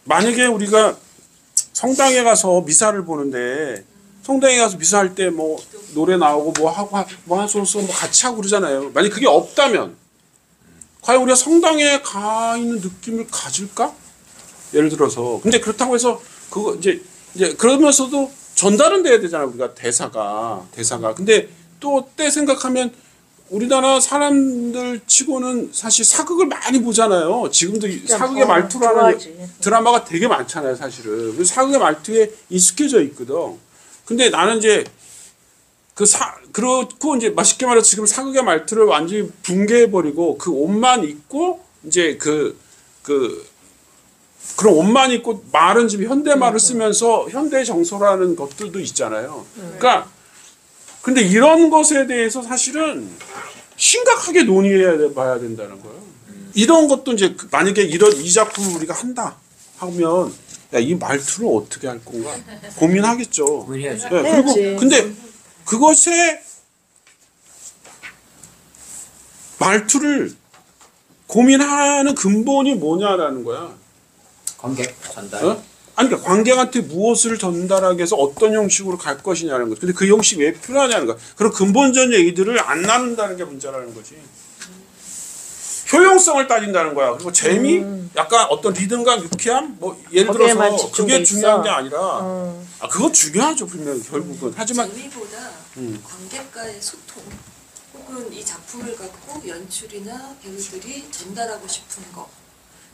만약에 우리가 성당에 가서 미사를 보는데 성당에 가서 미사할 때 뭐 노래 나오고 뭐 하고 뭐 하소서 뭐 같이 하고 그러잖아요. 만약 그게 없다면 과연 우리가 성당에 가 있는 느낌을 가질까? 예를 들어서. 근데 그렇다고 해서 그거 이제 그러면서도 전달은 돼야 되잖아 우리가 대사가. 근데 또 때 생각하면 우리나라 사람들 치고는 사실 사극을 많이 보잖아요. 지금도 사극의 말투로 하는 좋아하지. 드라마가 되게 많잖아요, 사실은. 그래서 사극의 말투에 익숙해져 있거든. 근데 나는 이제 그렇고 이제 맛있게 말해서 지금 사극의 말투를 완전히 붕괴해버리고 그 옷만 입고 이제 그런 옷만 입고 말은 지금 현대말을 쓰면서 현대 정서라는 것들도 있잖아요. 그러니까 근데 이런 것에 대해서 사실은 심각하게 논의해 봐야 된다는 거예요. 이런 것도 이제 만약에 이 작품을 우리가 한다 하면 야, 이 말투를 어떻게 할 건가 고민하겠죠. 고민해야죠. 네, 해야지. 그리고 근데 그것의 말투를 고민하는 근본이 뭐냐라는 거야. 관객 전달. 어? 아니 그러니까 관객한테 무엇을 전달하기 위해서 어떤 형식으로 갈 것이냐는 거죠. 근데 그 형식이 왜 필요하냐는 거야. 그런 근본적인 얘기들을 안 나눈다는 게 문제라는 거지. 효용성을 따진다는 거야. 그리고 재미, 약간 어떤 리듬감, 유쾌함, 뭐 예를 거기에만 들어서 집중돼 그게 중요한 있어. 게 아니라, 그거 중요하죠 분명히 결국은. 하지만 재미보다 관객과의 소통 혹은 이 작품을 갖고 연출이나 배우들이 전달하고 싶은 거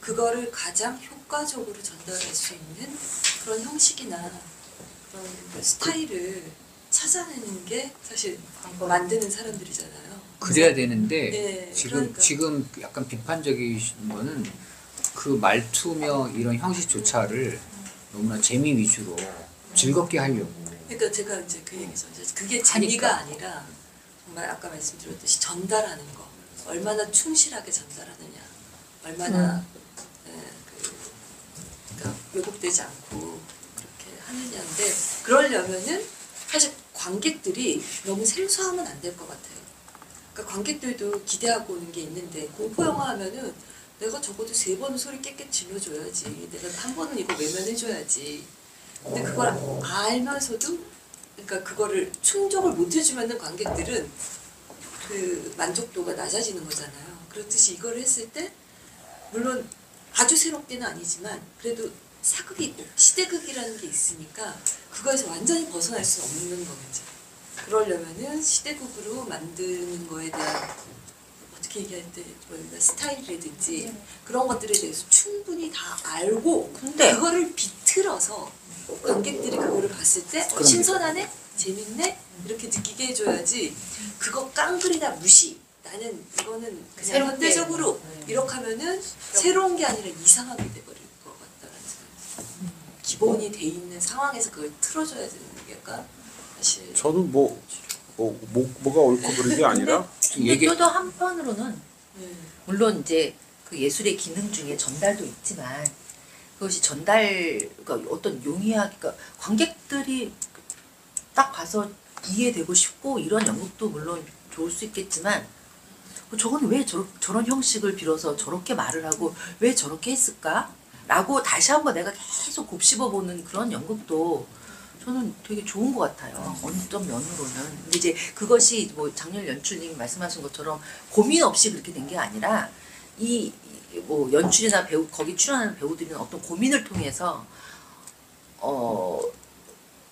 그거를 가장 효과적으로 전달할 수 있는 그런 형식이나 그런 그 스타일을 찾아내는 게 사실 만드는 사람들이잖아요. 그래야 되는데 네, 지금 그러니까. 약간 비판적인 거는 그 말투며 이런 형식조차를 너무나 재미 위주로 즐겁게 하려고. 그러니까 제가 이제 그 얘기죠. 이제 그게 재미가 아니라 정말 아까 말씀드렸듯이 전달하는 거 얼마나 충실하게 전달하느냐, 얼마나 그러니까 왜곡되지 않고 그렇게 하느냐인데 그러려면은 사실 관객들이 너무 생소하면 안 될 것 같아요. 그러니까 관객들도 기대하고 오는 게 있는데 공포 영화 하면은 내가 적어도 3번은 소리 깨끗 질러줘야지. 내가 한 번은 이거 외면해줘야지. 근데 그걸 알면서도 그러니까 그거를 충족을 못 해주면은 관객들은 그 만족도가 낮아지는 거잖아요. 그렇듯이 이걸 했을 때 물론 아주 새롭게는 아니지만 그래도 사극이고 시대극이라는 게 있으니까 그거에서 완전히 벗어날 수 없는 거겠죠. 그러려면은 시대극으로 만드는 거에 대한 어떻게 얘기할 때 뭔가 스타일이라든지 그런 것들에 대해서 충분히 다 알고 근데 그거를 비틀어서 관객들이 그거를 봤을 때 신선하네? 재밌네? 이렇게 느끼게 해줘야지 그거 깡그리나 무시 나는 이거는 그냥 새롭게. 현대적으로 이렇게 하면은 새로운 게 아니라 이상하게 돼버릴 것 같다는 생각이 기본이 돼 있는 상황에서 그걸 틀어줘야 되는 게 약간 사실 저는 뭐가 옳고 그른 게 아니라 근데 또 한편으로는 네. 물론 이제 그 예술의 기능 중에 전달도 있지만 그것이 그러니까 어떤 용이하게 그러니까 관객들이 딱 봐서 이해되고 싶고 이런 연극도 물론 좋을 수 있겠지만 저건 왜 저런 형식을 빌어서 저렇게 말을 하고 왜 저렇게 했을까? 라고 다시 한번 내가 계속 곱씹어보는 그런 연극도 저는 되게 좋은 것 같아요. 어떤 면으로는. 근데 이제 그것이 뭐 장렬 연출님 말씀하신 것처럼 고민 없이 그렇게 된 게 아니라 이 뭐 연출이나 배우 거기 출연하는 배우들은 어떤 고민을 통해서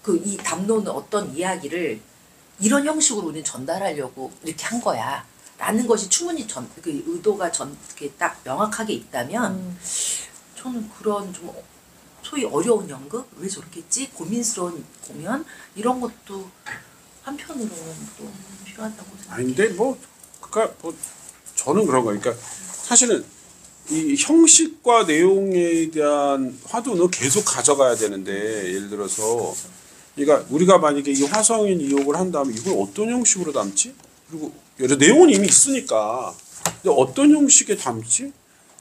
그 이 담론은 어떤 이야기를 이런 형식으로 우리는 전달하려고 이렇게 한 거야. 라는 것이 충분히 그 의도가 이렇게 딱 명확하게 있다면 저는 그런 좀 소위 어려운 연극 왜 저렇게 했지 고민스러운 공연 이런 것도 한편으로는 또 필요하다고 생각해요. 아닌데 그러니까 저는 그런 거니까 사실은 이 형식과 내용에 대한 화두는 계속 가져가야 되는데 예를 들어서 그러니까 우리가 만약에 이 화성인 이용을 한다면 이걸 어떤 형식으로 담지? 그리고 내용은 이미 있으니까 근데 어떤 형식에 담지?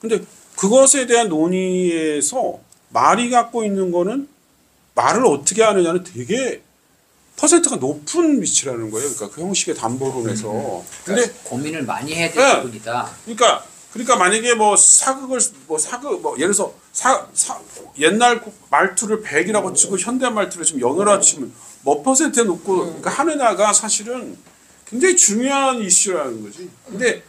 근데 그것에 대한 논의에서 말이 갖고 있는 거는 말을 어떻게 하느냐는 되게 퍼센트가 높은 위치라는 거예요. 그러니까 그 형식의 담보론에서. 근데 고민을 많이 해야 될 부분이다. 그러니까 만약에 사극 예를 들어서 옛날 말투를 100이라고 치고 현대 말투를 지금 0이라고 치면 몇 퍼센트에 놓고 그러니까 하느냐가 사실은 굉장히 중요한 이슈라는 거지. 근데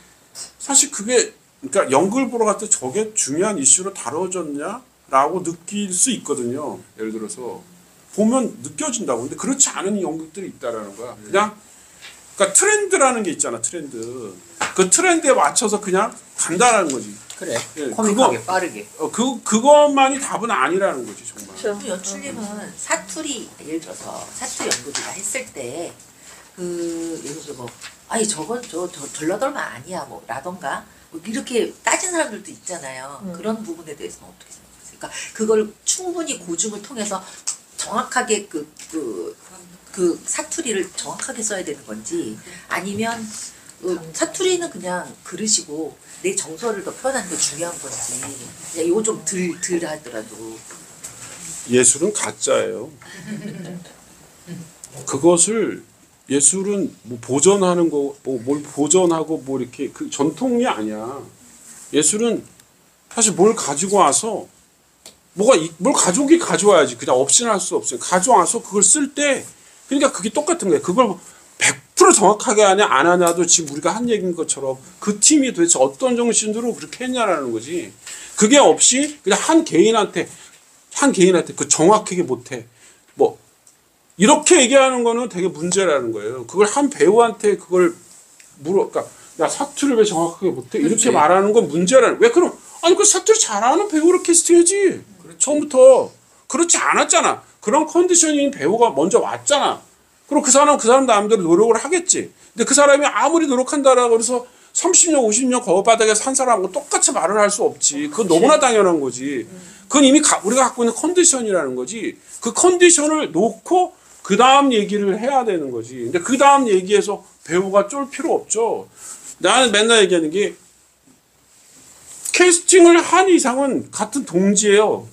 사실 그게 그러니까 연극을 보러 갈 때 저게 중요한 이슈로 다뤄졌냐라고 느낄 수 있거든요. 예를 들어서 보면 느껴진다고. 근데 그렇지 않은 연극들이 있다라는 거야. 그냥 그러니까 트렌드라는 게 있잖아. 트렌드. 그 트렌드에 맞춰서 그냥 간다라는 거지. 그래. 예, 코믹하게 빠르게. 그것만이 답은 아니라는 거지 정말. 또 연출님은 사투리 예를 들어서 사투리 연극이나 했을 때 그 예를 들어 뭐 아니 저건 저 전라도만 아니야 뭐 라던가 뭐 이렇게 따진 사람들도 있잖아요. 그런 부분에 대해서는 어떻게 생각하세요? 그러니까 그걸 충분히 고증을 통해서 정확하게 그 사투리를 정확하게 써야 되는 건지 아니면 사투리는 그냥 그릇이고 내 정서를 더 표현하는 게 중요한 건지 그냥 이거 좀 덜 하더라도 예술은 가짜예요. 그것을 예술은 뭐 보존하는 거, 뭘 보존하고 뭐 이렇게 그 전통이 아니야. 예술은 사실 뭘 가지고 와서 뭘 가져오긴 가져와야지. 그냥 없이는 할 수 없어요. 가져와서 그걸 쓸 때 그러니까 그게 똑같은 거예요. 그걸 100% 정확하게 하냐 안 하냐도 지금 우리가 한 얘기인 것처럼 그 팀이 도대체 어떤 정신으로 그렇게 했냐라는 거지. 그게 없이 그냥 한 개인한테 그 정확하게 못해. 뭐 이렇게 얘기하는 거는 되게 문제라는 거예요. 그걸 한 배우한테 그걸 그러니까 야 사투리를 왜 정확하게 못해? 이렇게 그렇지. 말하는 말하는 건 문제라는. 왜 그럼 아니 그 사투리 잘하는 배우를 캐스팅해야지. 처음부터 그렇지 않았잖아. 그런 컨디셔닝 배우가 먼저 왔잖아. 그럼 그 사람 나름대로 노력을 하겠지. 근데 그 사람이 아무리 노력한다라고 해서 30년, 50년 거바닥에 산 사람하고 똑같이 말을 할 수 없지. 그건 너무나 당연한 거지. 그건 이미 우리가 갖고 있는 컨디션이라는 거지. 그 컨디션을 놓고 그 다음 얘기를 해야 되는 거지. 근데 그 다음 얘기에서 배우가 쫄 필요 없죠. 나는 맨날 얘기하는 게 캐스팅을 한 이상은 같은 동지예요.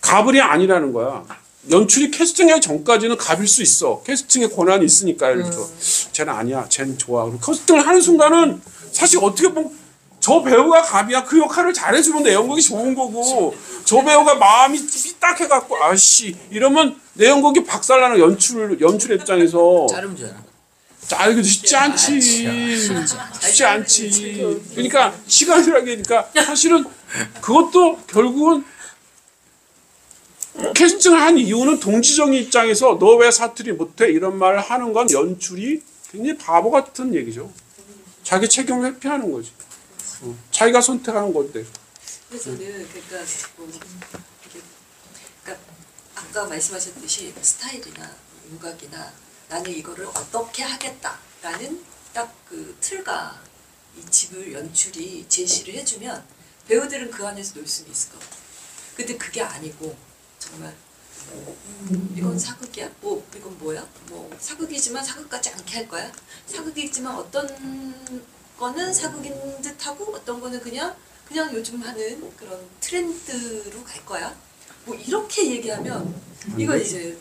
갑을이 아니라는 거야. 연출이 캐스팅하기 전까지는 갑일 수 있어. 캐스팅의 권한이 있으니까. 예를 들어 쟤는 아니야. 쟤는 좋아. 그럼 캐스팅을 하는 순간은 사실 어떻게 보면 저 배우가 갑이야. 그 역할을 잘해주면 내 연극이 좋은 거고 저 배우가 마음이 삐딱해갖고 아씨 이러면 내 연극이 박살나는 연출 입장에서 자르면 되잖아. 자르기도 쉽지 않지. 쉽지 않지. 그러니까 시간이라는 게 그러니까 사실은 그것도 결국은 캐스팅을 한 이유는 동지적인 입장에서 너 왜 사투리 못해? 이런 말을 하는 건 연출이 굉장히 바보 같은 얘기죠. 자기 책임을 회피하는 거지. 자기가 선택하는 건데. 그래서 저는 그러니까 그러니까 아까 말씀하셨듯이 스타일이나 윤곽이나 나는 이거를 어떻게 하겠다라는 딱 그 틀과 이 집을 연출이 제시를 해주면 배우들은 그 안에서 놀 수는 있을 것 같아요. 근데 그게 아니고 정말 이건 사극이야? 뭐 이건 뭐야? 뭐 사극이지만 사극 같지 않게 할 거야? 사극이지만 어떤 거는 사극인 듯하고 어떤 거는 그냥 요즘 하는 그런 트렌드로 갈 거야? 뭐 이렇게 얘기하면 이거 이제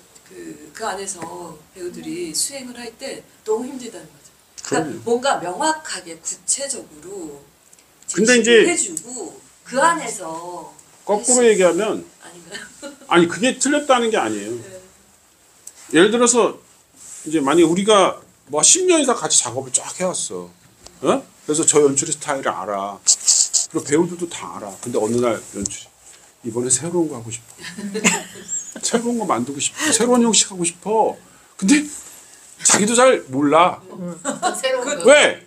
그 안에서 배우들이 수행을 할 때 너무 힘들다는 거죠. 그러니까 뭔가 명확하게 구체적으로 근데 제시를 이제 해주고 그 안에서 거꾸로 얘기하면 아닌가요? 아니 그게 틀렸다는 게 아니에요. 네. 예를 들어서 이제 만약에 우리가 뭐 10년 이상 같이 작업을 쫙 해왔어. 어? 그래서 저 연출의 스타일을 알아. 그리고 배우들도 다 알아. 근데 어느 날 연출이 이번에 새로운 거 하고 싶어. 새로운 거 만들고 싶어. 새로운 형식 하고 싶어. 근데 자기도 잘 몰라. 새로운 거. 왜?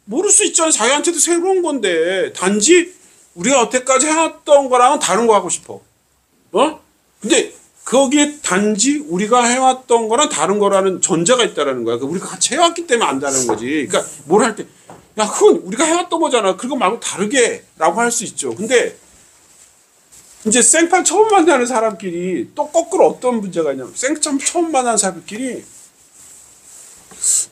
모를 수 있잖아. 자기한테도 새로운 건데 단지 우리가 여태까지 해왔던 거랑은 다른 거 하고 싶어. 어? 근데 거기에 단지 우리가 해왔던 거랑 다른 거라는 전제가 있다라는 거야. 우리가 같이 해왔기 때문에 안다는 거지. 그러니까 뭘 할 때, 야, 그건 우리가 해왔던 거잖아. 그거 말고 다르게 라고 할 수 있죠. 근데 이제 생판 처음 만나는 사람끼리 또 거꾸로 어떤 문제가 있냐면 생판 처음 만나는 사람끼리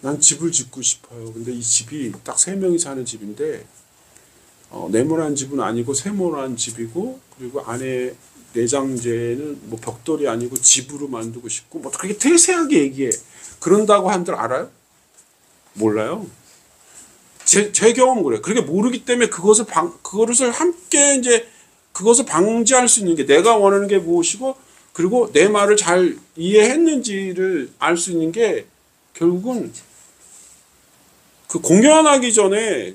난 집을 짓고 싶어요. 근데 이 집이 딱 3명이 사는 집인데 네모난 집은 아니고 세모난 집이고 그리고 안에 내장재는 뭐 벽돌이 아니고 집으로 만들고 싶고 뭐 그렇게 세세하게 얘기해. 그런다고 한들 알아요? 몰라요. 제 경험은 그래요. 그렇게 모르기 때문에 그것을 함께 이제 그것을 방지할 수 있는 게 내가 원하는 게 무엇이고 그리고 내 말을 잘 이해했는지를 알 수 있는 게 결국은 그 공연하기 전에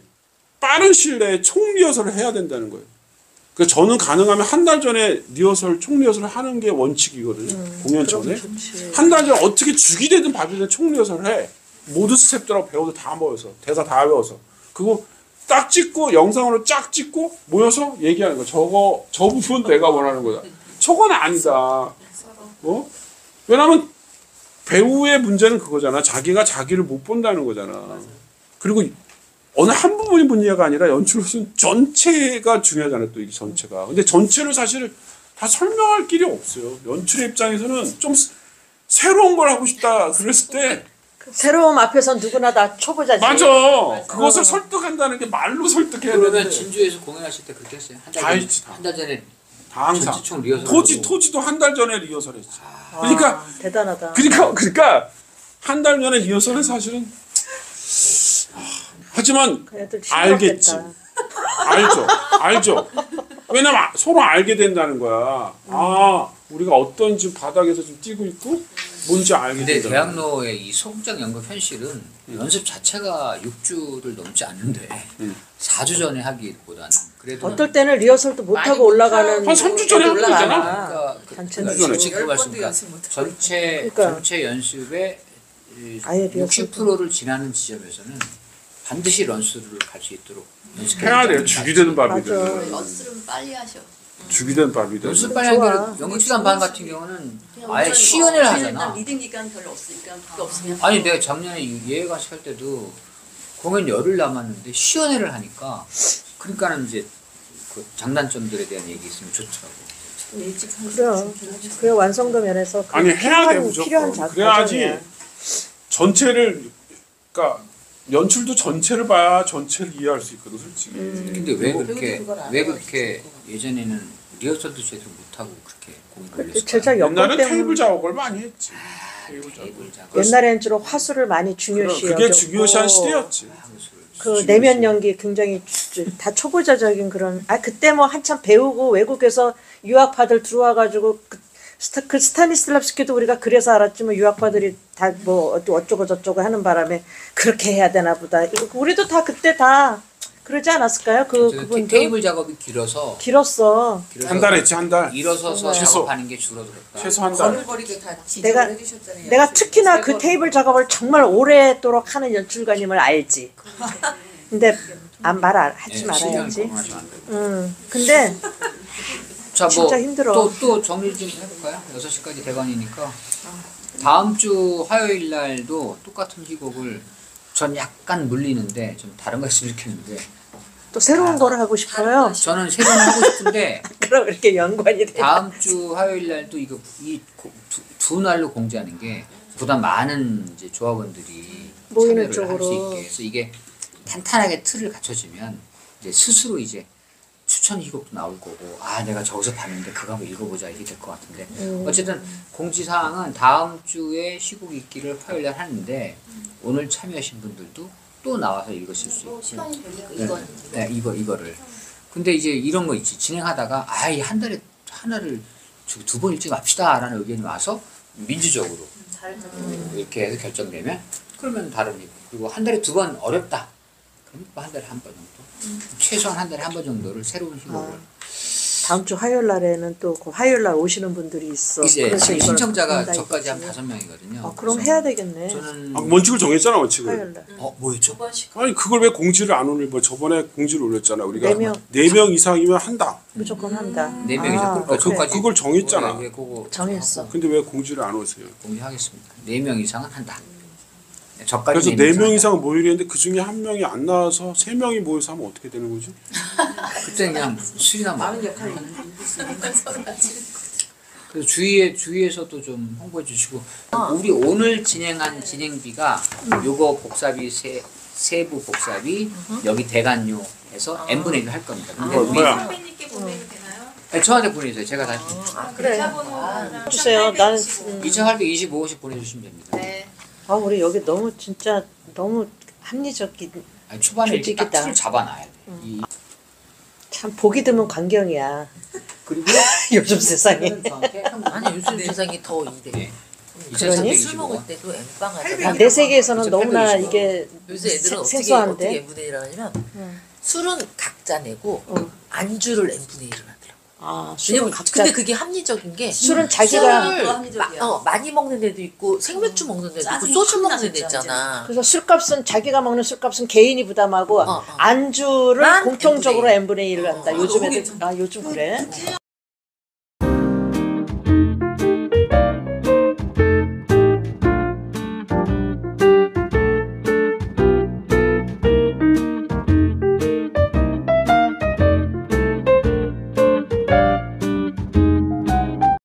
빠른 시일 내에 총 리허설을 해야 된다는 거예요. 그러니까 저는 가능하면 한 달 전에 총 리허설을 하는 게 원칙이거든요. 공연 전에. 한 달 전에 어떻게 죽이 되든 밥이 되든 총 리허설을 해. 모든 스태프들하고 배우들 다 모여서 대사 다 외워서 그거 딱 찍고 영상으로 쫙 찍고 모여서 얘기하는 거. 저 부분 내가 원하는 거다. 저건 아니다. 왜냐면 배우의 문제는 그거잖아. 자기가 자기를 못 본다는 거잖아. 그리고 어느 한 부분이 문제가 아니라 연출로서는 전체가 중요하잖아요. 또 이게 전체가. 근데 전체를 사실 다 설명할 길이 없어요. 연출의 입장에서는 좀 새로운 걸 하고 싶다 그랬을 때 새로움 앞에서 누구나 다 초보자지. 맞아. 그것을 설득한다는 게 말로 설득해야 그러면 되는데 진주에서 공연하실 때 그렇게 했어요? 다 했지, 다. 한 달 전에 다 항상 전지총 리허설 토지도 한 달 전에 리허설했지. 그러니까 대단하다. 그러니까 한 달 전에 리허설은 사실은 하지만 그 애들 알겠지. 힘들었겠다. 알죠. 왜냐면 서로 알게 된다는 거야. 우리가 어떤 지금 바닥에서 좀 뛰고 있고 뭔지 알게 근데 된다. 대학로의 이 소극장 연극 현실은 연습 자체가 6주를 넘지 않는데 4주 전에 하기보다는 그래도 어떨 때는 리허설도 못 하고 올라가는 한 3주 전에 하면 되잖아. 그러니까 단체는 솔직히 그 말씀입니다. 전체 연습의 아예 리허설 60%를 지나는 지점에서는 반드시 런스를 갈 수 있도록 해야 돼요. 죽이 되는 맞아. 밥이든 연습은 빨리 하셔. 죽이 되는 밥이든. 연습 빨리 하는 게 연극시간 반 같은 경우는 아예 시연회를 하잖아. 리딩 기간 별로 없으니까 그게 없으면. 아니 내가 작년에 예회관식 할 때도 공연 열흘 남았는데 시연회를 하니까 그러니까는 이제 그 장단점들에 대한 얘기 있으면 좋더라고. 그래 완성도 면에서 아니 해야 돼 필요한 무조건. 그래야지 전체를 그러니까 연출도 전체를 봐야 전체를 이해할 수 있거든 솔직히. 근데 왜 그렇게 예전에는 리허설도 제대로 못하고 그렇게 공연을 올렸을까? 제작 여건 옛날에 때문에 테이블 작업을 많이 했지. 옛날에는 주로 화수를 많이 중요시 그게 여겼고 중요시한 시대였지. 그 내면 연기 굉장히 다 초보자적인 그런 그때 뭐 한참 배우고 외국에서 유학파들 들어와가지고 그 스타니슬랍스키도 우리가 그래서 알았지 뭐 유학파들이 다 뭐 어쩌고 저쩌고 하는 바람에 그렇게 해야 되나 보다. 우리도 다 그때 다 그러지 않았을까요? 그분도 테이블 작업이 길었어. 한 달 했지 한 달. 일어서서 최소. 작업하는 게 줄어들었다. 최소 한 달. 버리버리도 다 지적을 해주셨잖아요. 내가 특히나 그 테이블 작업을 정말 오래도록 하는 연출가님을 알지. 근데 하지 말아야지. 근데 자, 진짜 힘들어. 또 정리 좀 해볼까요? 6시까지 대관이니까 다음 주 화요일 날도 똑같은 희곡을 전 약간 물리는데 좀 다른 거 했으면 좋겠는데 또 새로운 걸 하고 싶어요. 저는 새로운 거 하고 싶은데 그럼 이렇게 연관이 돼. 다음 주 화요일 날도 이거 두 날로 공지하는 게 보다 많은 이제 조합원들이 모이는 참여를 할 수 쪽으로. 있게 해서 이게 탄탄하게 틀을 갖춰지면 이제 스스로 이제 추천 희곡도 나올 거고 내가 저기서 봤는데 그거 한번 읽어보자 이게 될 것 같은데 어쨌든 공지사항은 다음 주에 시곡 읽기를 화요일 날 하는데 오늘 참여하신 분들도 또 나와서 읽으실 수 있고 시간이 걸리고 이거를 근데 이제 이런 거 있지 진행하다가 이 한 달에 하나를 두 번 일찍 합시다 라는 의견이 와서 민주적으로 이렇게 해서 결정되면 그러면 다른 이고 그리고 한 달에 2번 어렵다 그럼 한 달에 한 번 정도 최소한 한 달에 한 번 정도를 새로운 희곡을 다음 주 화요일 날에는 또 그 화요일 날 오시는 분들이 있어. 이제 그래서 이걸 신청자가 한다 저까지 한 이거지. 5명이거든요. 그럼 해야 되겠네. 저는 원칙을 정했잖아 원칙을. 화요일 날. 뭐였죠? 아니 그걸 왜 공지를 안 올려? 뭐 저번에 공지를 올렸잖아 우리가. 네 명. 4명 이상이면 한다. 무조건 한다. 4명이죠. 그러니까 저까지 그걸 정했잖아. 그거 정했어. 근데 왜 공지를 안 오세요? 공지하겠습니다. 4명 이상은 한다. 저까지 그래서 4명 4명 이상 모이려 했는데 그 중에 한 명이 안 나와서 3명이 모여서 하면 어떻게 되는 거지? 그때 그냥 술이나 먹어. 많은 역할이 그래서 주위에서도 좀 홍보해 주시고 우리 오늘 진행한 진행비가 요거 복사비 세부 복사비 여기 대관료 해서 n분의 1을 할 겁니다. 근데 우리 뭐야? 선배님께 보내도 되나요? 네, 저한테 보내주세요. 제가 다 그래. 계좌번호랑 주세요. 나는 2,825원씩 보내주시면 됩니다. 네. 우리 여기 너무 진짜 너무 합리적인 아니, 초반에 이렇게 딱 조직이다. 틀을 잡아놔야 돼. 참 보기 드문 광경이야. 그리고 요즘 세상에. 아니 요즘 세상이 더 이래. 네. 그러니? 술 먹을 때도 엠빵 하잖아. 내 세계에서는 너무나 이게 요새 애들은 어떻게 생소한데. M분의 1을 하냐면 술은 각자 내고 안주를 n분의 1을 하더라고. 아, 술은 왜냐면 각자 근데 그게 합리적인 게 술은 자기가 술을 합리적이야. 많이 먹는 데도 있고 생맥주 먹는 데도 있고 짜증이 소주 확 먹는 데 나죠, 있잖아. 그래서 술값은 자기가 먹는 술값은 개인이 부담하고 안주를 난 공통적으로 n분의 n분의 1을 한다. 요즘 그거 애들 괜찮다. 요즘 그래.